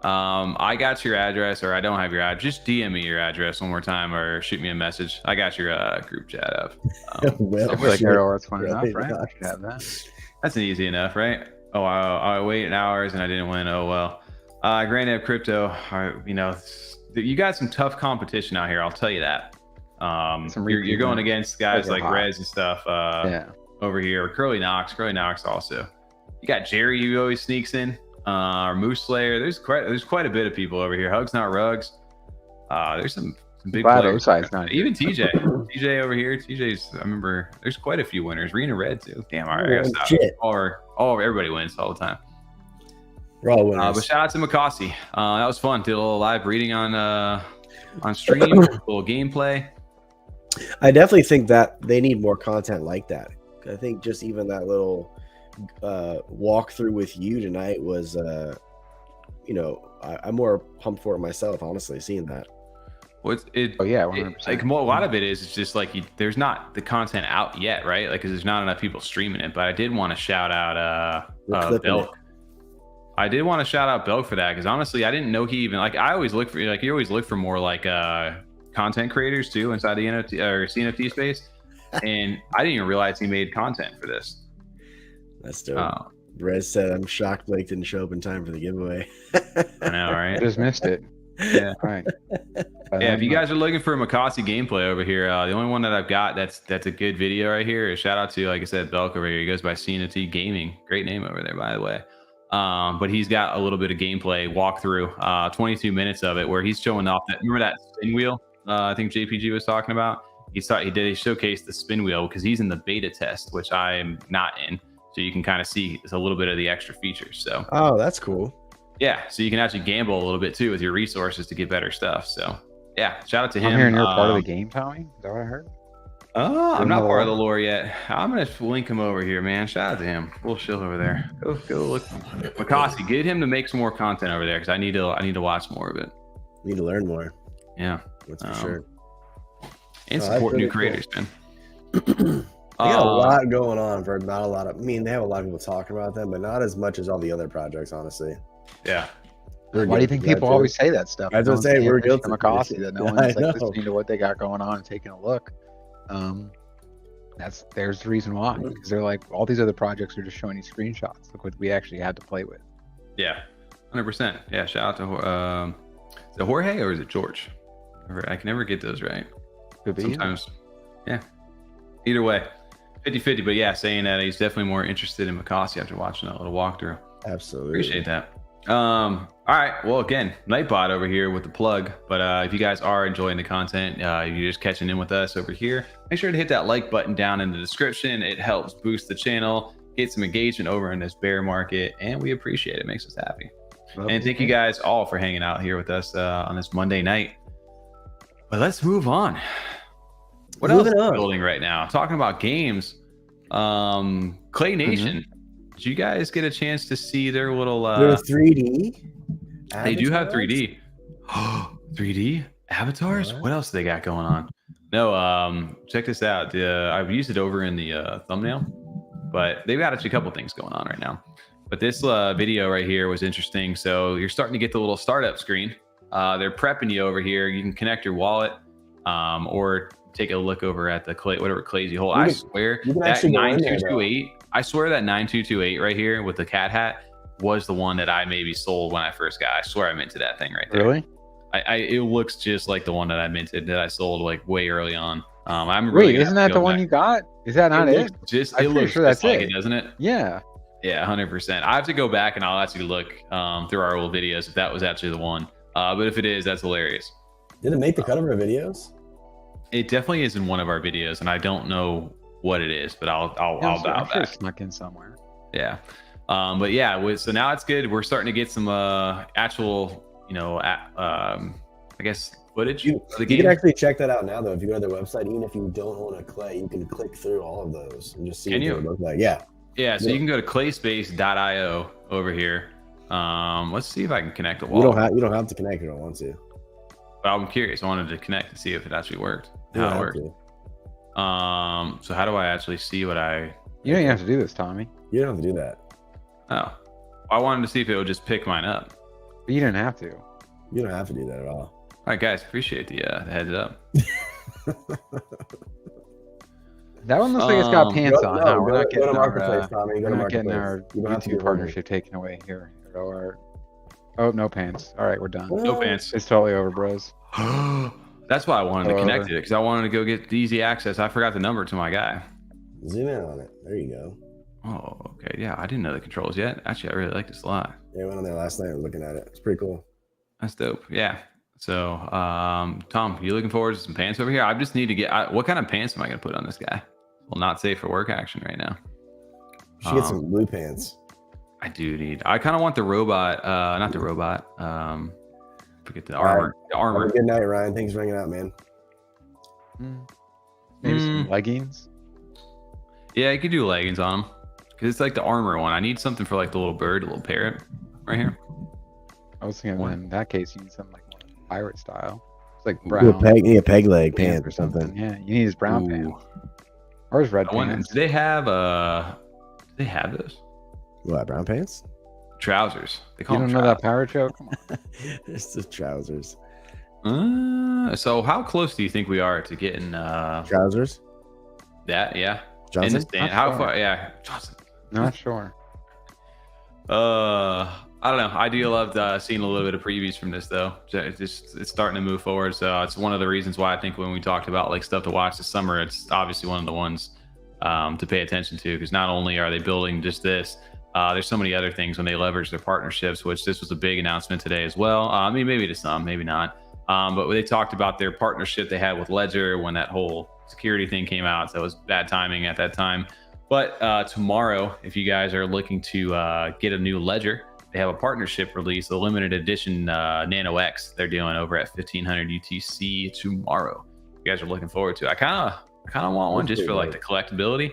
I got your address, or I don't have your address. Just DM me your address one more time, or shoot me a message. I got your group chat up. I feel like Arrow Art's fun enough, right? I should have that. That's an easy enough, right? Oh, I waited hours and I didn't win. Oh well. Granddad Crypto, you got some tough competition out here. I'll tell you that. You're going against guys like Rez and stuff. Over here, Curly Knox also. You got Jerry, who always sneaks in. Moose Slayer. There's quite a bit of people over here. Hugs Not Rugs. There's some big players. Even TJ over here. TJ's. I remember there's quite a few winners. Rena Red too. Damn, all right. Everybody wins all the time. We're all winners. But shout out to Mocossi. That was fun. Did a little live reading on stream. A little gameplay. I definitely think that they need more content like that. I think just even that little walkthrough with you tonight was I'm more pumped for it myself, honestly, seeing that. Well, 100%. Like a lot of it is it's just like there's not the content out yet, right? Like, because there's not enough people streaming it. But I did want to shout out Belk. I did want to shout out Belk for that, because honestly, I didn't know he even I always look for you always look for more like content creators too inside the NFT or CNFT space, and I didn't even realize he made content for this. That's dope. Rez said, "I'm shocked Blake didn't show up in time for the giveaway." I know, right? I just missed it. Yeah. All right. Yeah, if you guys are looking for a Mocossi gameplay over here, the only one that I've got that's a good video right here is shout out to, like I said, Belk over here. He goes by CNFT Gaming. Great name over there, by the way. But he's got a little bit of gameplay walkthrough, 22 minutes of it, where he's showing off that. Remember that spin wheel? I think JPG was talking about. He showcased the spin wheel because he's in the beta test, which I am not in. So you can kind of see a little bit of the extra features. So that's cool. Yeah, so you can actually gamble a little bit too with your resources to get better stuff. So yeah, shout out to him. I'm hearing you're part of the game, Tommy. Is that what I heard? I'm not part of the lore yet. I'm gonna link him over here, man. Shout out to him. We'll chill over there. Go look. Mocossi, get him to make some more content over there, because I need to watch more of it. Need to learn more. Yeah, that's for sure. And support new creators, man. They got a lot going on for not a lot of. I mean, they have a lot of people talking about them, but not as much as all the other projects, honestly. Yeah. Why do you think people always say that stuff? I was gonna say we're guilty. Mocossi, that no one's like listening to what they got going on and taking a look. There's the reason why, because they're like, all these other projects are just showing you screenshots. Look what we actually had to play with. Yeah, 100%. Yeah, shout out to is it Jorge or is it George? I can never get those right. Could be. Sometimes, yeah. Either way, 50-50. But yeah, saying that he's definitely more interested in Mocossi after watching that little walkthrough. Absolutely. Appreciate that. All right. Well, again, Nightbot over here with the plug. But if you guys are enjoying the content, if you're just catching in with us over here, make sure to hit that like button down in the description. It helps boost the channel, get some engagement over in this bear market, and we appreciate it. It makes us happy. And thank you guys all for hanging out here with us on this Monday night. But let's move on. What else is building right now? Talking about games. Clay Nation. Did you guys get a chance to see their little they're 3D? They do have 3D. 3D avatars? What else do they got going on? No, check this out. I've used it over in the thumbnail, but they've got actually a couple things going on right now. But this video right here was interesting. So you're starting to get the little startup screen. They're prepping you over here. You can connect your wallet or take a look over at the Clay, whatever Clays you hold. I swear that 9228. I swear that 9228 right here with the cat hat was the one that I maybe sold when I first got. I swear I minted that thing right there. Really? It looks just like the one that I minted that I sold like way early on. I'm really isn't that the one you got? Is that not it? It looks sure that's like it, doesn't it? Yeah. Yeah, 100%. I have to go back and I'll actually look through our old videos if that was actually the one. But if it is, that's hilarious. Did it make the cut of our videos? It definitely is in one of our videos, and I don't know what it is, but I'll bow back. Sure snuck in somewhere. Yeah. But yeah, so now it's good. We're starting to get some actual, I guess footage of the game. You can actually check that out now, though. If you go to their website, even if you don't own a Clay, you can click through all of those and just see what they look like. Yeah. Yeah. So you can go to clayspace.io over here. Let's see if I can connect the wallet. You don't have to connect if you don't want to. But I'm curious. I wanted to connect and see if it actually worked. How it worked. So how do I actually see what I? You don't even have to do this, Tommy. You don't have to do that. Oh, I wanted to see if it would just pick mine up. But you didn't have to. You don't have to do that at all. All right, guys. Appreciate the heads up. That one looks like it's got pants on. No, we're not getting our YouTube partnership taken away here. Oh, no pants. All right, we're done. No pants. It's totally over, bros. That's why I wanted to connect it, because I wanted to go get the easy access. I forgot the number to my guy. Zoom in on it. There you go. Oh, okay. Yeah, I didn't know the controls yet. Actually, I really like this a lot. Yeah, I went on there last night and looking at it. It's pretty cool. That's dope. Yeah. So, Tom, you looking forward to some pants over here? I just need to get. What kind of pants am I going to put on this guy? Well, not safe for work action right now. You should get some blue pants. I do need. I kind of want the robot. Not the robot. Forget the armor. Right. The armor. Have a good night, Ryan. Thanks for hanging out, man. Maybe some leggings. Yeah, you could do leggings on them because it's like the armor one. I need something for like the little bird, the little parrot, right here. I was thinking, in that case, you need something like pirate style. It's like brown. You need a peg leg pants or something. Yeah, you need his brown pants or his red pants. Do they have those? What, brown pants? Trousers. They call you them don't know that pirate joke? Come on. It's the trousers. So how close do you think we are to getting trousers? That how far? Yeah, Johnson. Not sure. I don't know. I do love seeing a little bit of previews from this, though. It's starting to move forward. So it's one of the reasons why I think when we talked about like stuff to watch this summer, it's obviously one of the ones to pay attention to, because not only are they building just this, there's so many other things when they leverage their partnerships, which this was a big announcement today as well. I mean, maybe to some, maybe not. But they talked about their partnership they had with Ledger when that whole security thing came out. So it was bad timing at that time. But tomorrow, if you guys are looking to get a new Ledger, they have a partnership release, a limited edition Nano X they're doing over at 1500 UTC tomorrow. You guys are looking forward to it. I kind of want one just for like the collectability,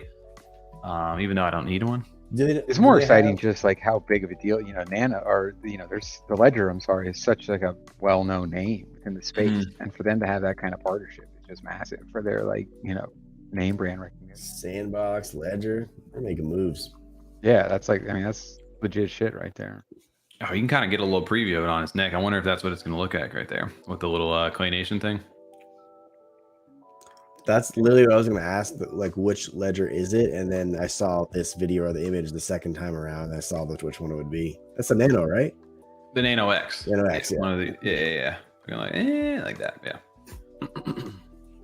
even though I don't need one. It's more exciting just like how big of a deal, Nano, or there's the Ledger, is such like a well-known name in the space, and for them to have that kind of partnership is just massive for their name brand recognition. Sandbox, Ledger, they're making moves. Yeah, that's that's legit shit right there. Oh, you can kind of get a little preview of it on his neck. I wonder if that's what it's going to look like right there with the little Clay Nation thing. That's literally what I was going to ask, like, which ledger is it? And then I saw this video or the image the second time around. And I saw which one it would be. That's the Nano, right? The Nano X. Nano X, yeah. One of the, yeah. Like that, yeah.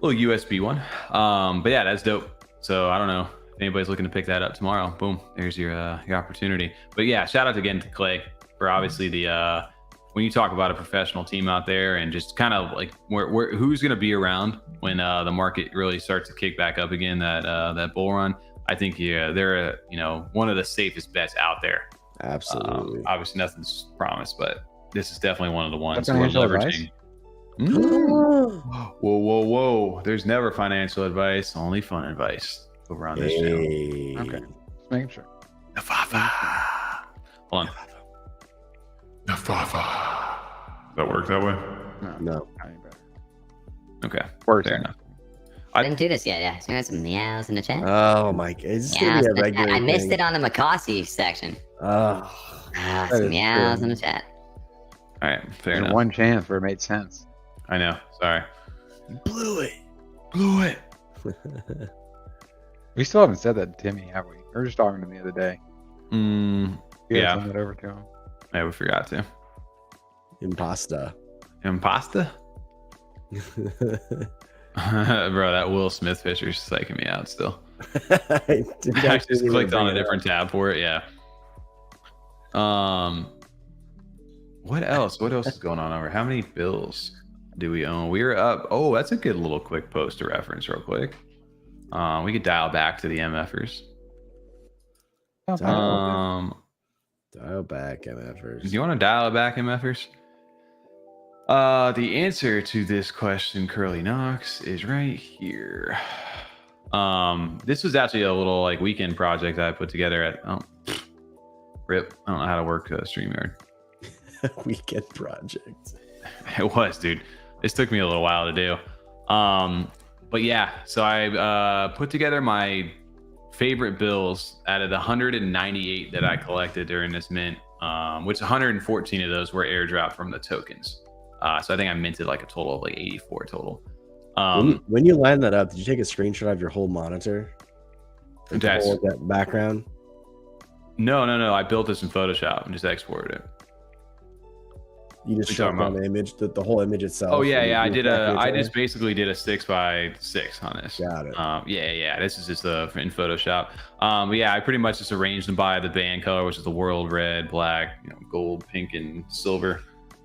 Little USB one. But yeah, that's dope. So I don't know if anybody's looking to pick that up tomorrow. Boom, there's your opportunity. But yeah, shout out again to Clay for obviously the when you talk about a professional team out there and just kind of like who's going to be around when the market really starts to kick back up again, that bull run. I think they're one of the safest bets out there. Absolutely. Obviously nothing's promised, but this is definitely one of the ones we're leveraging. Whoa. There's never financial advice, only fun advice over on this channel. Okay. Just making sure. The Fafa. Hold on. The Fafa. That work that way? No. Okay. Works. Fair enough. I didn't do this yet. Yeah, so we got some meows in the chat. Oh my god. Is this gonna be a regular I missed thing? it on the Mocossi section. That Some is meows true. in the chat. All right. Fair And enough. one chance where it made sense. I know. Sorry. Blew it. We still haven't said that to Timmy, have we? We were just talking to him the other day. Yeah. Send it over to him. Yeah, we forgot to. Impasta. Impasta? Bro, that Will Smith picture's psyching me out still. I I just clicked on a different tab for it. Yeah. What else? What else is going on over? How many bills do we own? We're up. Oh, that's a good little quick post to reference real quick. We could dial back to the MFers. Dial back MFers. Do you want to dial it back, MFers? The answer to this question, Curly Knox, is right here. This was actually a little like weekend project that I put together at RIP. I don't know how to work StreamYard. Weekend project. It was, dude. This took me a little while to do. But yeah, so I put together my favorite bills out of the 198 that I collected during this mint, which 114 of those were airdropped from the tokens. So I think I minted like a total of like 84 total. When you line that up, did you take a screenshot of your whole monitor? That background? No. I built this in Photoshop and just exported it. You just showed on the image, the whole image itself. Oh yeah. I just basically did a 6x6 on this. Got it. Yeah. This is just in Photoshop. But yeah, I pretty much just arranged them by the band color, which is the world red, black, gold, pink, and silver.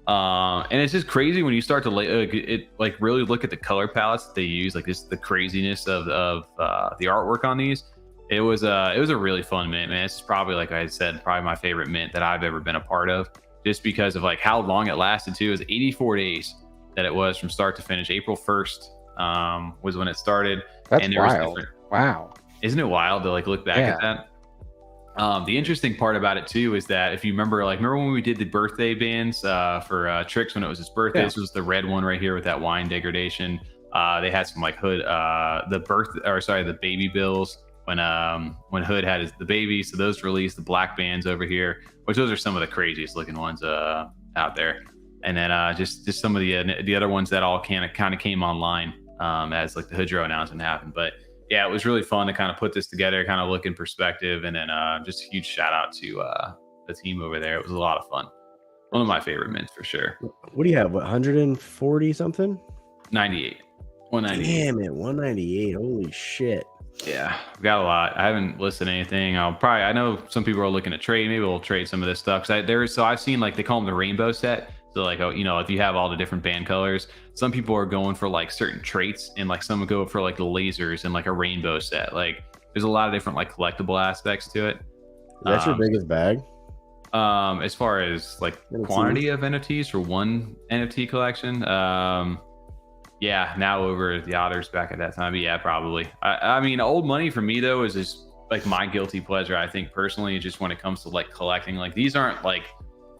And it's just crazy when you start to really look at the color palettes that they use, like the craziness of the artwork on these. It was a really fun mint, man. It's probably, like I said, probably my favorite mint that I've ever been a part of, just because of like how long it lasted too. It was 84 days that it was from start to finish. April 1st was when it started. That's and wild. Wow. Isn't it wild to like look back at that? The interesting part about it too is that if you remember when we did the birthday bands for Tricks when it was his birthday, this was the red one right here with that wine degradation. They had some like Hood, the baby bills when Hood had the baby. So those released the black bands over here, which those are some of the craziest looking ones out there. And then just some of the other ones that all kind of came online as like the Hoodro announcement happened. But yeah, it was really fun to kind of put this together, kind of look in perspective, and then just a huge shout out to the team over there. It was a lot of fun. One of my favorite mints for sure. What do you have? 140 something? 98. 198. Damn it, 198. Holy shit. Yeah, we got a lot. I haven't listed anything. I know some people are looking to trade. Maybe we'll trade some of this stuff. So I've seen like they call them the rainbow set. So like, if you have all the different band colors, some people are going for like certain traits, and like some would go for like the lasers and like a rainbow set. Like there's a lot of different like collectible aspects to it. That's your biggest bag? As far as like NFT? Quantity of NFTs for one NFT collection. Yeah, now over the others back at that time. But yeah, probably. I mean, old money for me though is just like my guilty pleasure. I think personally, just when it comes to like collecting, like these aren't like,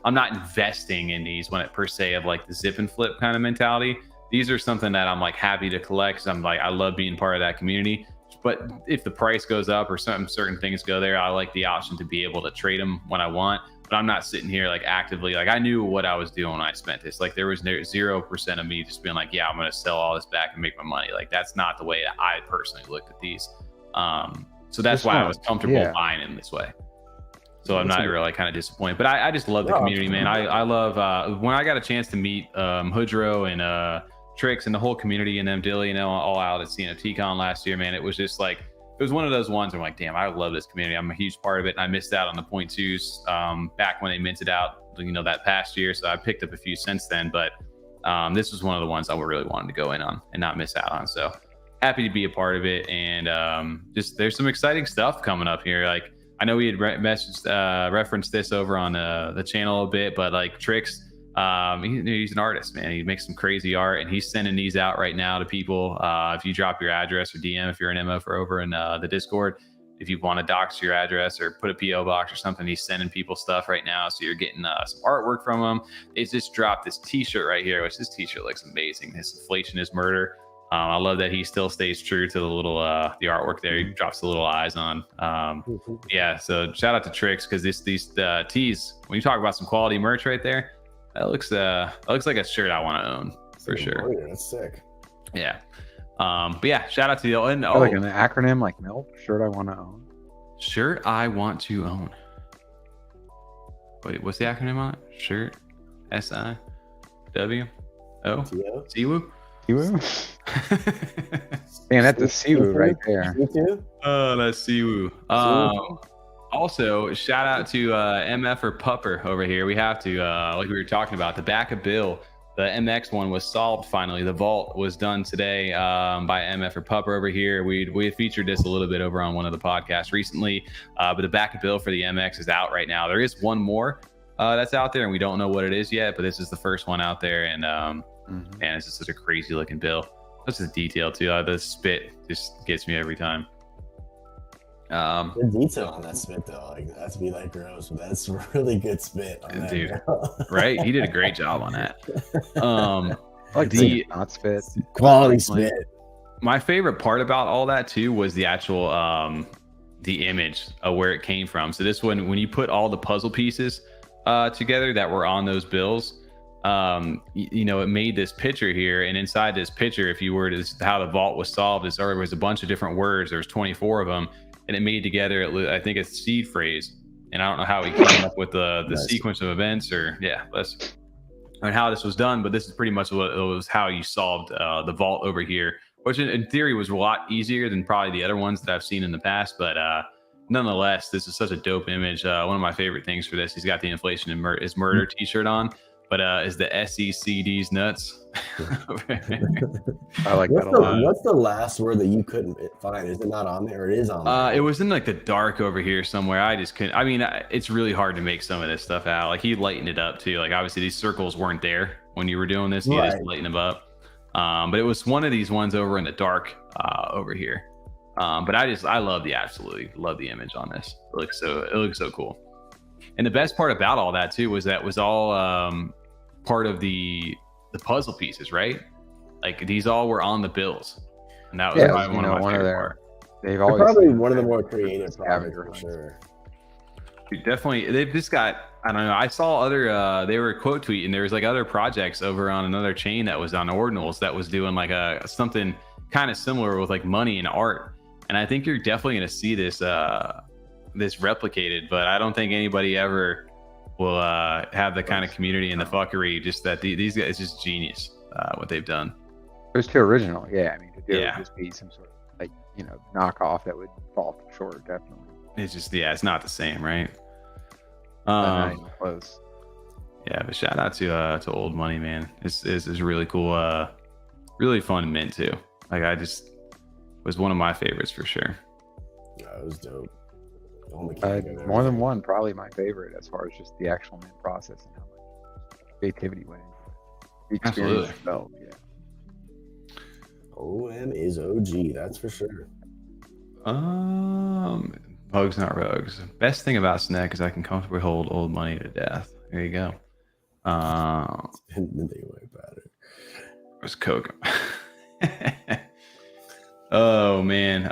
I'm not investing in these when it per se of like the zip and flip kind of mentality. These are something that I'm like happy to collect, because I'm like, I love being part of that community. But if the price goes up or certain things go there, I like the option to be able to trade them when I want. but I'm not sitting here like actively, like I knew what I was doing when I spent this. Like there was 0% of me just being like, yeah, I'm going to sell all this back and make my money. Like that's not the way that I personally looked at these. So that's why I was comfortable buying in this way. So I'm not really kind of disappointed, but I just love the community, man. I love when I got a chance to meet Hoodro and Tricks and the whole community and them Dilly, all out at CNFT Con last year, man. It was just like, it was one of those ones where I'm like, damn, I love this community. I'm a huge part of it. And I missed out on the 0.2s back when they minted out, that past year. So I picked up a few since then, but this was one of the ones I really wanted to go in on and not miss out on. So happy to be a part of it. And just there's some exciting stuff coming up here. Like I know we had referenced this over on the channel a bit, but like Tricks, he's an artist, man. He makes some crazy art, and he's sending these out right now to people. If you drop your address or DM, if you're an MO for over in the Discord, if you want to dox your address or put a PO box or something, he's sending people stuff right now. So you're getting some artwork from him. He's just dropped this T-shirt right here, which this T-shirt looks amazing. His inflation is murder. I love that he still stays true to the little the artwork there. He drops the little eyes on. Yeah, so shout out to Tricks, because these tees, when you talk about some quality merch right there, that looks like a shirt I want to own for sure. That's sick. Yeah. But yeah, shout out to the and like an acronym like MILF, shirt I want to own. Shirt I want to own. Wait, what's the acronym on it? Shirt SIWO Siwu. Man, that's a Siwu right there. Oh, that's Siwu. Also, shout out to MF or Pupper over here. We have to, like we were talking about, the back of Bill. The MX one was solved finally. The vault was done today by MF or Pupper over here. We had featured this a little bit over on one of the podcasts recently, but the back of Bill for the MX is out right now. There is one more that's out there, and we don't know what it is yet, but this is the first one out there, and man, it's just such a crazy looking bill. That's the detail too. The spit just gets me every time. The detail on that spit though, like not to be like gross, but that's really good spit on that, dude. Right? He did a great job on that. I like the not spit, quality spit. My favorite part about all that too was the actual the image of where it came from. So this one, when you put all the puzzle pieces together that were on those bills, it made this picture here, and inside this picture, if you were to how the vault was solved, there was a bunch of different words. There's 24 of them. And it made together, I think, a seed phrase. And I don't know how he came up with the sequence of events and how this was done, but this is pretty much what it was, how you solved the vault over here, which in theory was a lot easier than probably the other ones that I've seen in the past. But nonetheless, this is such a dope image. One of my favorite things for this, he's got the inflation is murder t-shirt on, but is the SECD's nuts. I like that a lot. What's the last word that you couldn't find? Is it not on there, or it is on there? It was in like the dark over here somewhere. I just couldn't. I mean, it's really hard to make some of this stuff out. Like he lightened it up too. Like obviously these circles weren't there when you were doing this. You just lighten them up. But it was one of these ones over in the dark over here. But I absolutely love the image on this. It looks so cool. And the best part about all that too was that was all part of the puzzle pieces, right? Like these all were on the bills, and that was probably one of my favorite parts. They're probably one of the more creative projects for sure. Dude, definitely, they've just got, I don't know. I saw other they were quote tweeting. There was like other projects over on another chain that was on Ordinals that was doing like something kind of similar with like money and art. And I think you're definitely going to see this this replicated, but I don't think anybody ever will have the kind of community and the fuckery. Just that these guys, it's just genius what they've done. It was too original. Yeah, I mean, to do it would just be some sort of like knockoff that would fall short. Definitely. It's just it's not the same, right? Not even close. Yeah, but shout out to Old Money, man. This is really cool. Really fun mint too. Like was one of my favorites for sure. Yeah, it was dope. More than one, probably my favorite as far as just the actual mint process and how much creativity went into it. The experience felt, OM is OG, that's for sure. Bugs not rogues. Best thing about Snack is I can comfortably hold Old Money to death. There you go. And then they went better. Where's Coke? Oh man,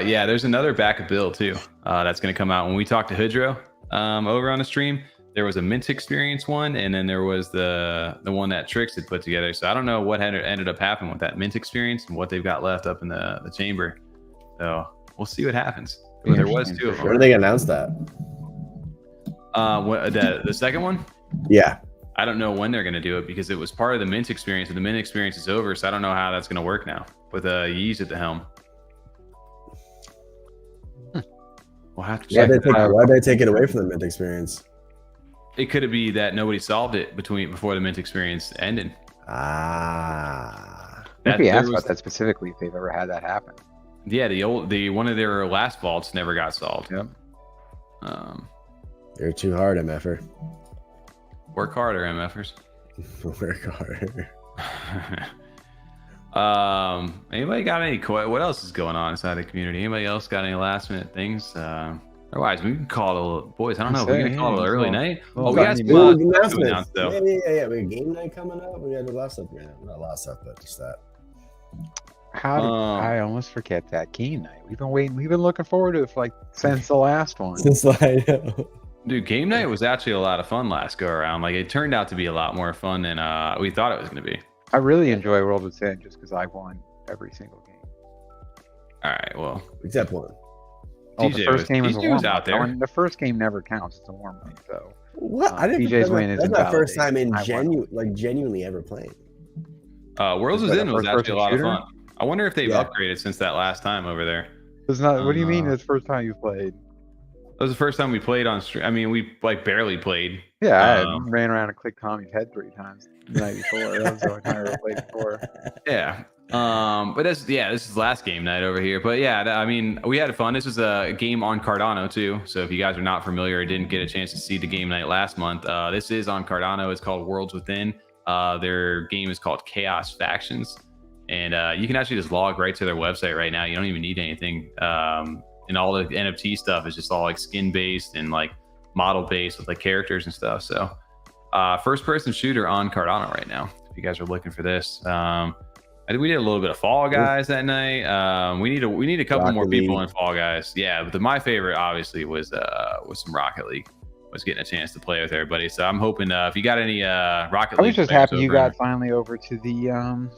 yeah. There's another back of Bill too. That's gonna come out when we talk to Hydro over on the stream. there was a Mint Experience one, and then there was the one that Trix had put together. So I don't know what ended up happening with that Mint Experience and what they've got left up in the chamber. So we'll see what happens. But there was 2 of them. When did they announce that? The second one? Yeah. I don't know when they're going to do it because it was part of the Mint Experience, and the Mint Experience is over, so I don't know how that's going to work now with Yeez at the helm. We'll have to check. Why'd they take it away from the Mint Experience? It could be that nobody solved it before the Mint Experience ended. Maybe ask about that specifically if they've ever had that happen. Yeah, the one of their last vaults never got solved. Yep. You're too hard, MFer. Work harder, MFers. Work harder. Anybody got any? What else is going on inside the community? Anybody else got any last minute things? Otherwise, we can call it, boys. I don't know. We're gonna call it an early night. We got some announcements. Yeah. We have game night coming up. We got a lot of stuff. Not a lot of stuff, but just that. How did I almost forget that game night? We've been waiting. We've been looking forward to it for since the last one. Dude, game night was actually a lot of fun last go around. Like, it turned out to be a lot more fun than we thought it was going to be. I really enjoy World Within just because I won every single game. All right, well, except one. The first game was a warm-up. Out there. The first game never counts. It's a warm-up. So what? I didn't. DJ's win is that's my first time in genuinely ever playing. Worlds Within was actually a lot of fun. I wonder if they've upgraded since that last time over there. It's not. What do you mean? It's the first time you played? That was the first time we played on stream. I mean, we barely played. Yeah, I ran around and clicked Tommy's head 3 times the night before. That was the only time I ever played before. Yeah. But this is last game night over here. But yeah, I mean, we had fun. This was a game on Cardano too. So if you guys are not familiar or didn't get a chance to see the game night last month, this is on Cardano. It's called Worlds Within. Their game is called Chaos Factions. And you can actually just log right to their website right now. You don't even need anything. And all the NFT stuff is just all skin based and model based with characters and stuff. So first person shooter on Cardano right now. If you guys are looking for this, I think we did a little bit of Fall Guys that night. We need a couple more people in Fall Guys. Yeah, but my favorite obviously was some Rocket League. Was getting a chance to play with everybody. So I'm hoping if you got any Rocket League. I was just happy you got finally over to the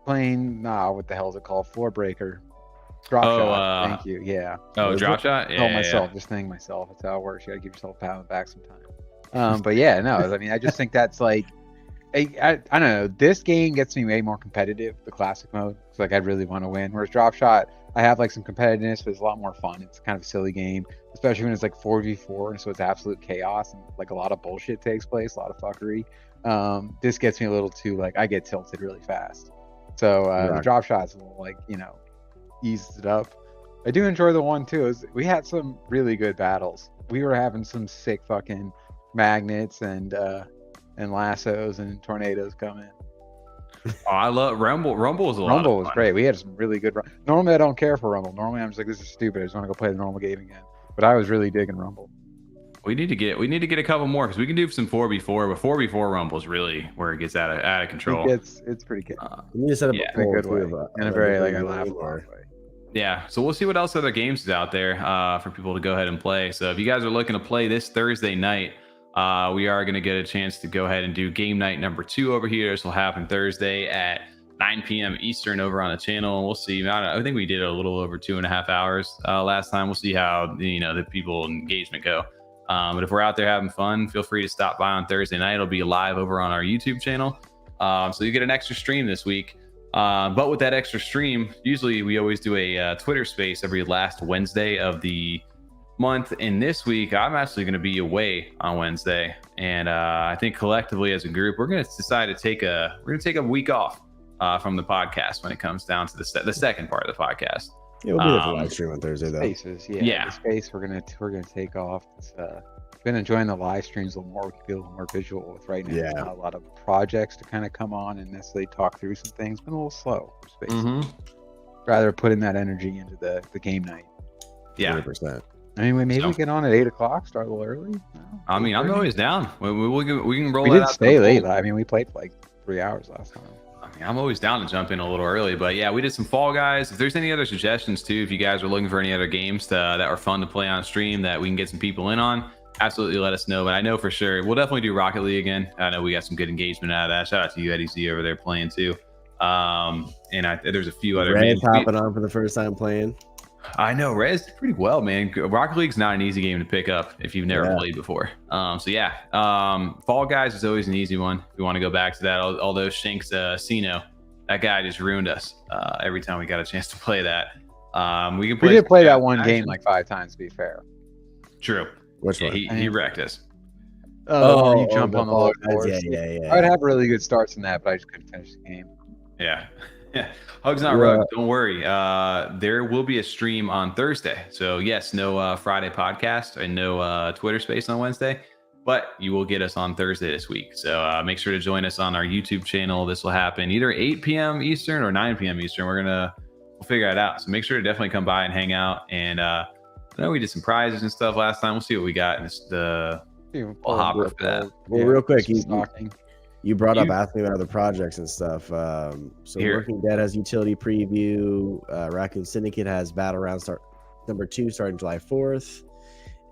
playing. What the hell is it called? Floor Breaker. Drop shot. Thank you. Yeah. Oh, drop shot. Yeah. Just thinking myself. That's how it works. You gotta give yourself a pat on the back sometime. But yeah, no. I mean, I just think that's I don't know. This game gets me way more competitive. The classic mode. It's I really want to win. Whereas drop shot, I have some competitiveness, but it's a lot more fun. It's kind of a silly game, especially when it's 4v4, and so it's absolute chaos and a lot of bullshit takes place, a lot of fuckery. This gets me a little too I get tilted really fast. So the drop shot's a little eases it up. I do enjoy the one too. We had some really good battles. We were having some sick fucking magnets and lassos and tornadoes coming. Oh, I love Rumble. Rumble was a lot. Rumble was great. We had some really good. Normally, I don't care for Rumble. Normally, I'm just this is stupid. I just want to go play the normal game again. But I was really digging Rumble. We need to get a couple more because we can do some 4v4, but 4v4 Rumble is really where it gets out of control. It's pretty good. We need to set up a good way in a very laughable way. Yeah, so we'll see what else other games is out there for people to go ahead and play. So if you guys are looking to play this Thursday night, we are going to get a chance to go ahead and do game night number 2 over here. This will happen Thursday at 9 p.m. Eastern over on the channel. We'll see. I think we did a little over 2.5 hours last time. We'll see how the people engagement go. But if we're out there having fun, feel free to stop by on Thursday night. It'll be live over on our YouTube channel. So you get an extra stream this week. But with that extra stream, usually we always do a Twitter space every last Wednesday of the month. And this week, I'm actually going to be away on Wednesday. And I think collectively as a group, we're going to decide to take a week off from the podcast when it comes down to the second part of the podcast. Yeah, we'll be there for live stream on Thursday though. Spaces, yeah. The space we're gonna take off. It's been enjoying the live streams a little more. We can be a little more visual with right now. Yeah. Not a lot of projects to kind of come on and necessarily talk through some things. Been a little slow for spaces. Mm-hmm. Rather putting that energy into the game night. Yeah. 100%. I mean, maybe we get on at 8 o'clock. Start a little early. No, I mean, I'm always down. We can roll. We did stay late. I mean, we played for 3 hours last time. I mean, I'm always down to jump in a little early, but yeah, we did some Fall Guys. If there's any other suggestions too, if you guys are looking for any other games that are fun to play on stream that we can get some people in on, absolutely let us know. But I know for sure we'll definitely do Rocket League again. I know we got some good engagement out of that. Shout out to you, Eddie Z, over there playing too. And there's a few other Red popping on for the first time playing. I know Red's did pretty well, man. Rocket League's not an easy game to pick up if you've never played before. Fall Guys is always an easy one. If we want to go back to that, although Shanks Sino, that guy just ruined us every time we got a chance to play that. We did play that one game like 5 times, to be fair. True. Which one? He wrecked us. You jump on the low course. Yeah. I'd have really good starts in that, but I just couldn't finish the game. Yeah. Hugs not rug. Don't worry. There will be a stream on Thursday. So yes, no Friday podcast and no Twitter space on Wednesday, but you will get us on Thursday this week. So make sure to join us on our YouTube channel. This will happen either 8 p.m. Eastern or 9 p.m. Eastern. We'll figure it out. So make sure to definitely come by and hang out. And I know we did some prizes and stuff last time. We'll see what we got in the hopper for that. Well, real quick, you brought up asking about other projects and stuff. So Working Dead has utility preview. Raccoon Syndicate has Battle Round number 2 starting July 4th,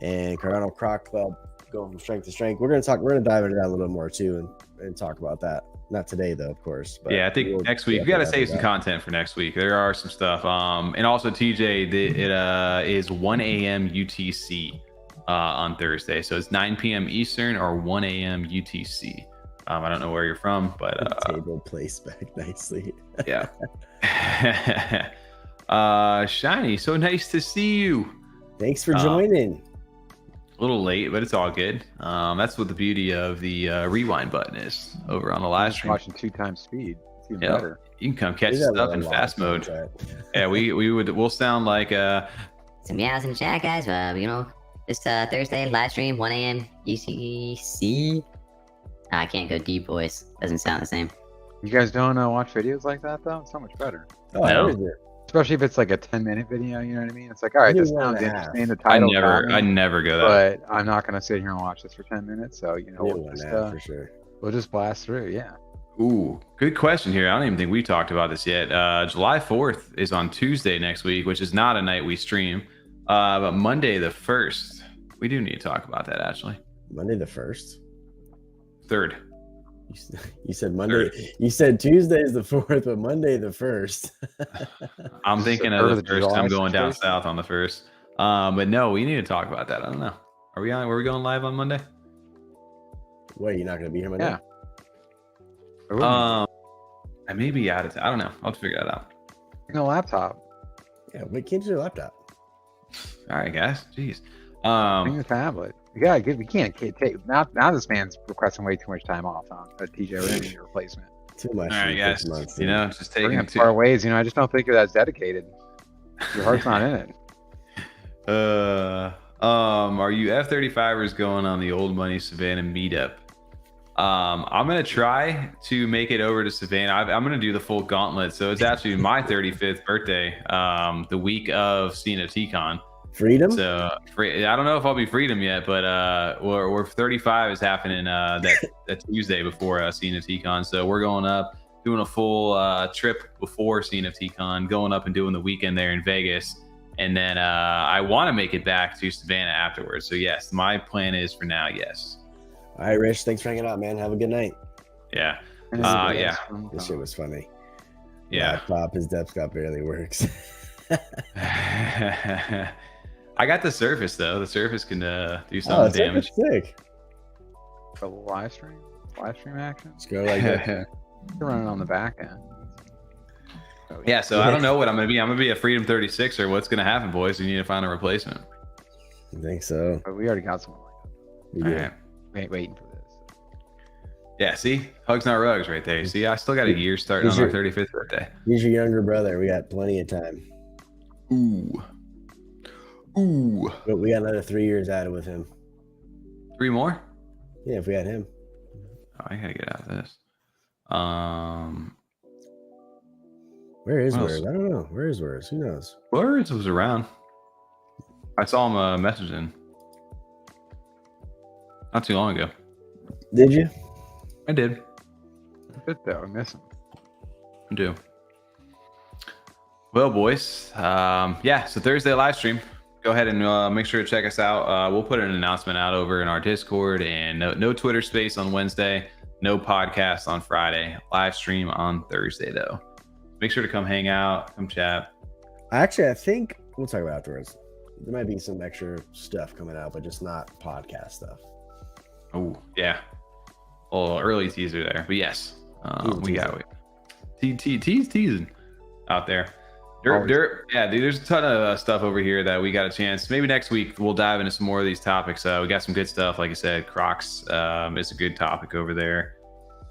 and Cardano Croc Club going from strength to strength. We're gonna dive into that a little bit more too and talk about that. Not today though, of course. But I think next week we got to save some content for next week. There are some stuff. And also TJ, it is 1 a.m. UTC on Thursday, so it's 9 p.m. Eastern or 1 a.m. UTC. I don't know where you're from, but table placed back nicely. Yeah. Shiny, so nice to see you. Thanks for joining. A little late, but it's all good. That's what the beauty of the rewind button is over on the live stream. Watching 2 times speed. It's even better. You can come catch stuff in fast mode. Yeah, we'll sound like some meows in the chat, guys. This Thursday live stream 1 a.m. UTC. I can't go deep voice. Doesn't sound the same. You guys don't watch videos like that though? It's so much better. No. Especially if it's like a 10-minute video, you know what I mean? It's like, all right, this sounds interesting. The title. I never go that. But I'm not gonna sit here and watch this for 10 minutes. So for sure. We'll just blast through. Yeah. Ooh, good question here. I don't even think we talked about this yet. July 4th is on Tuesday next week, which is not a night we stream. But Monday the 1st, we do need to talk about that actually. Monday the 1st? 3rd. You said Monday. 3rd. You said Tuesday is the 4th, but Monday the 1st. I'm thinking of the 1st. I'm going down south on the 1st. But no, we need to talk about that. I don't know. Were we going live on Monday? Wait, you're not going to be here Monday? Yeah. I may be out of town. I don't know. I'll figure that out. Bring a laptop. Yeah, we can't do a laptop. All right, guys. Jeez. Bring your tablet. Yeah, we can't take now. This man's requesting way too much time off on TJ. We're gonna need a replacement. Too much. All right, guys. Just taking it far ways. I just don't think you're that dedicated. Your heart's not in it. Are you F35ers going on the Old Money Savannah meetup? I'm gonna try to make it over to Savannah. I'm gonna do the full gauntlet. So it's actually my 35th birthday. The week of CNFT Con. Freedom. So I don't know if I'll be Freedom yet, but we're 35 is happening that Tuesday before CNFT Con. So we're going up, doing a full trip before CNFT Con, going up and doing the weekend there in Vegas, and then I want to make it back to Savannah afterwards. So yes, my plan is for now. Yes. All right, Rich. Thanks for hanging out, man. Have a good night. Yeah. This shit was funny. Yeah. Laptop, his desktop barely works. I got the Surface though. The Surface can do some damage. Sick. A live stream action. Let's go like that. You're running on the back end. Yeah, so I don't know what I'm gonna be. I'm gonna be a Freedom 36 or what's gonna happen, boys. We need to find a replacement. I think so. But we already got someone like that. All right. Waiting for this. Yeah, see? Hugs not rugs right there. See, I still got a year starting on our 35th birthday. He's your younger brother. We got plenty of time. Ooh. But we got another 3 years out of with him. 3 more? Yeah, if we had him. Oh, I gotta get out of this. Where is Words? I don't know. Where is Words? Who knows? Words was around. I saw him messaging not too long ago. Did you? I did. Good though. I miss him. I do. Well, boys. So Thursday live stream. go ahead and make sure to check us out. We'll put an announcement out over in our Discord, and no Twitter space on Wednesday, no podcast on Friday, live stream on Thursday though. Make sure to come hang out, come chat. I think we'll talk about it afterwards. There might be some extra stuff coming out, but just not podcast stuff. Oh yeah, a little early teaser there, but yes, we got teasing out there. Dirt, yeah, dude, there's a ton of stuff over here that we got a chance. Maybe next week we'll dive into some more of these topics. We got some good stuff, like I said. Crocs is a good topic over there.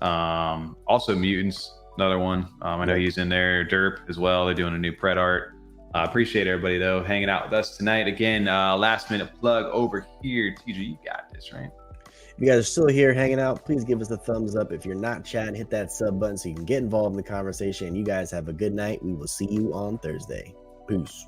Also, Mutants, another one. I know he's in there. Derp as well. They're doing a new Pred art. Appreciate everybody though hanging out with us tonight. Again, last minute plug over here. TJ, you got this, right? If you guys are still here hanging out, please give us a thumbs up. If you're not chatting, hit that sub button so you can get involved in the conversation. You guys have a good night. We will see you on Thursday. Peace.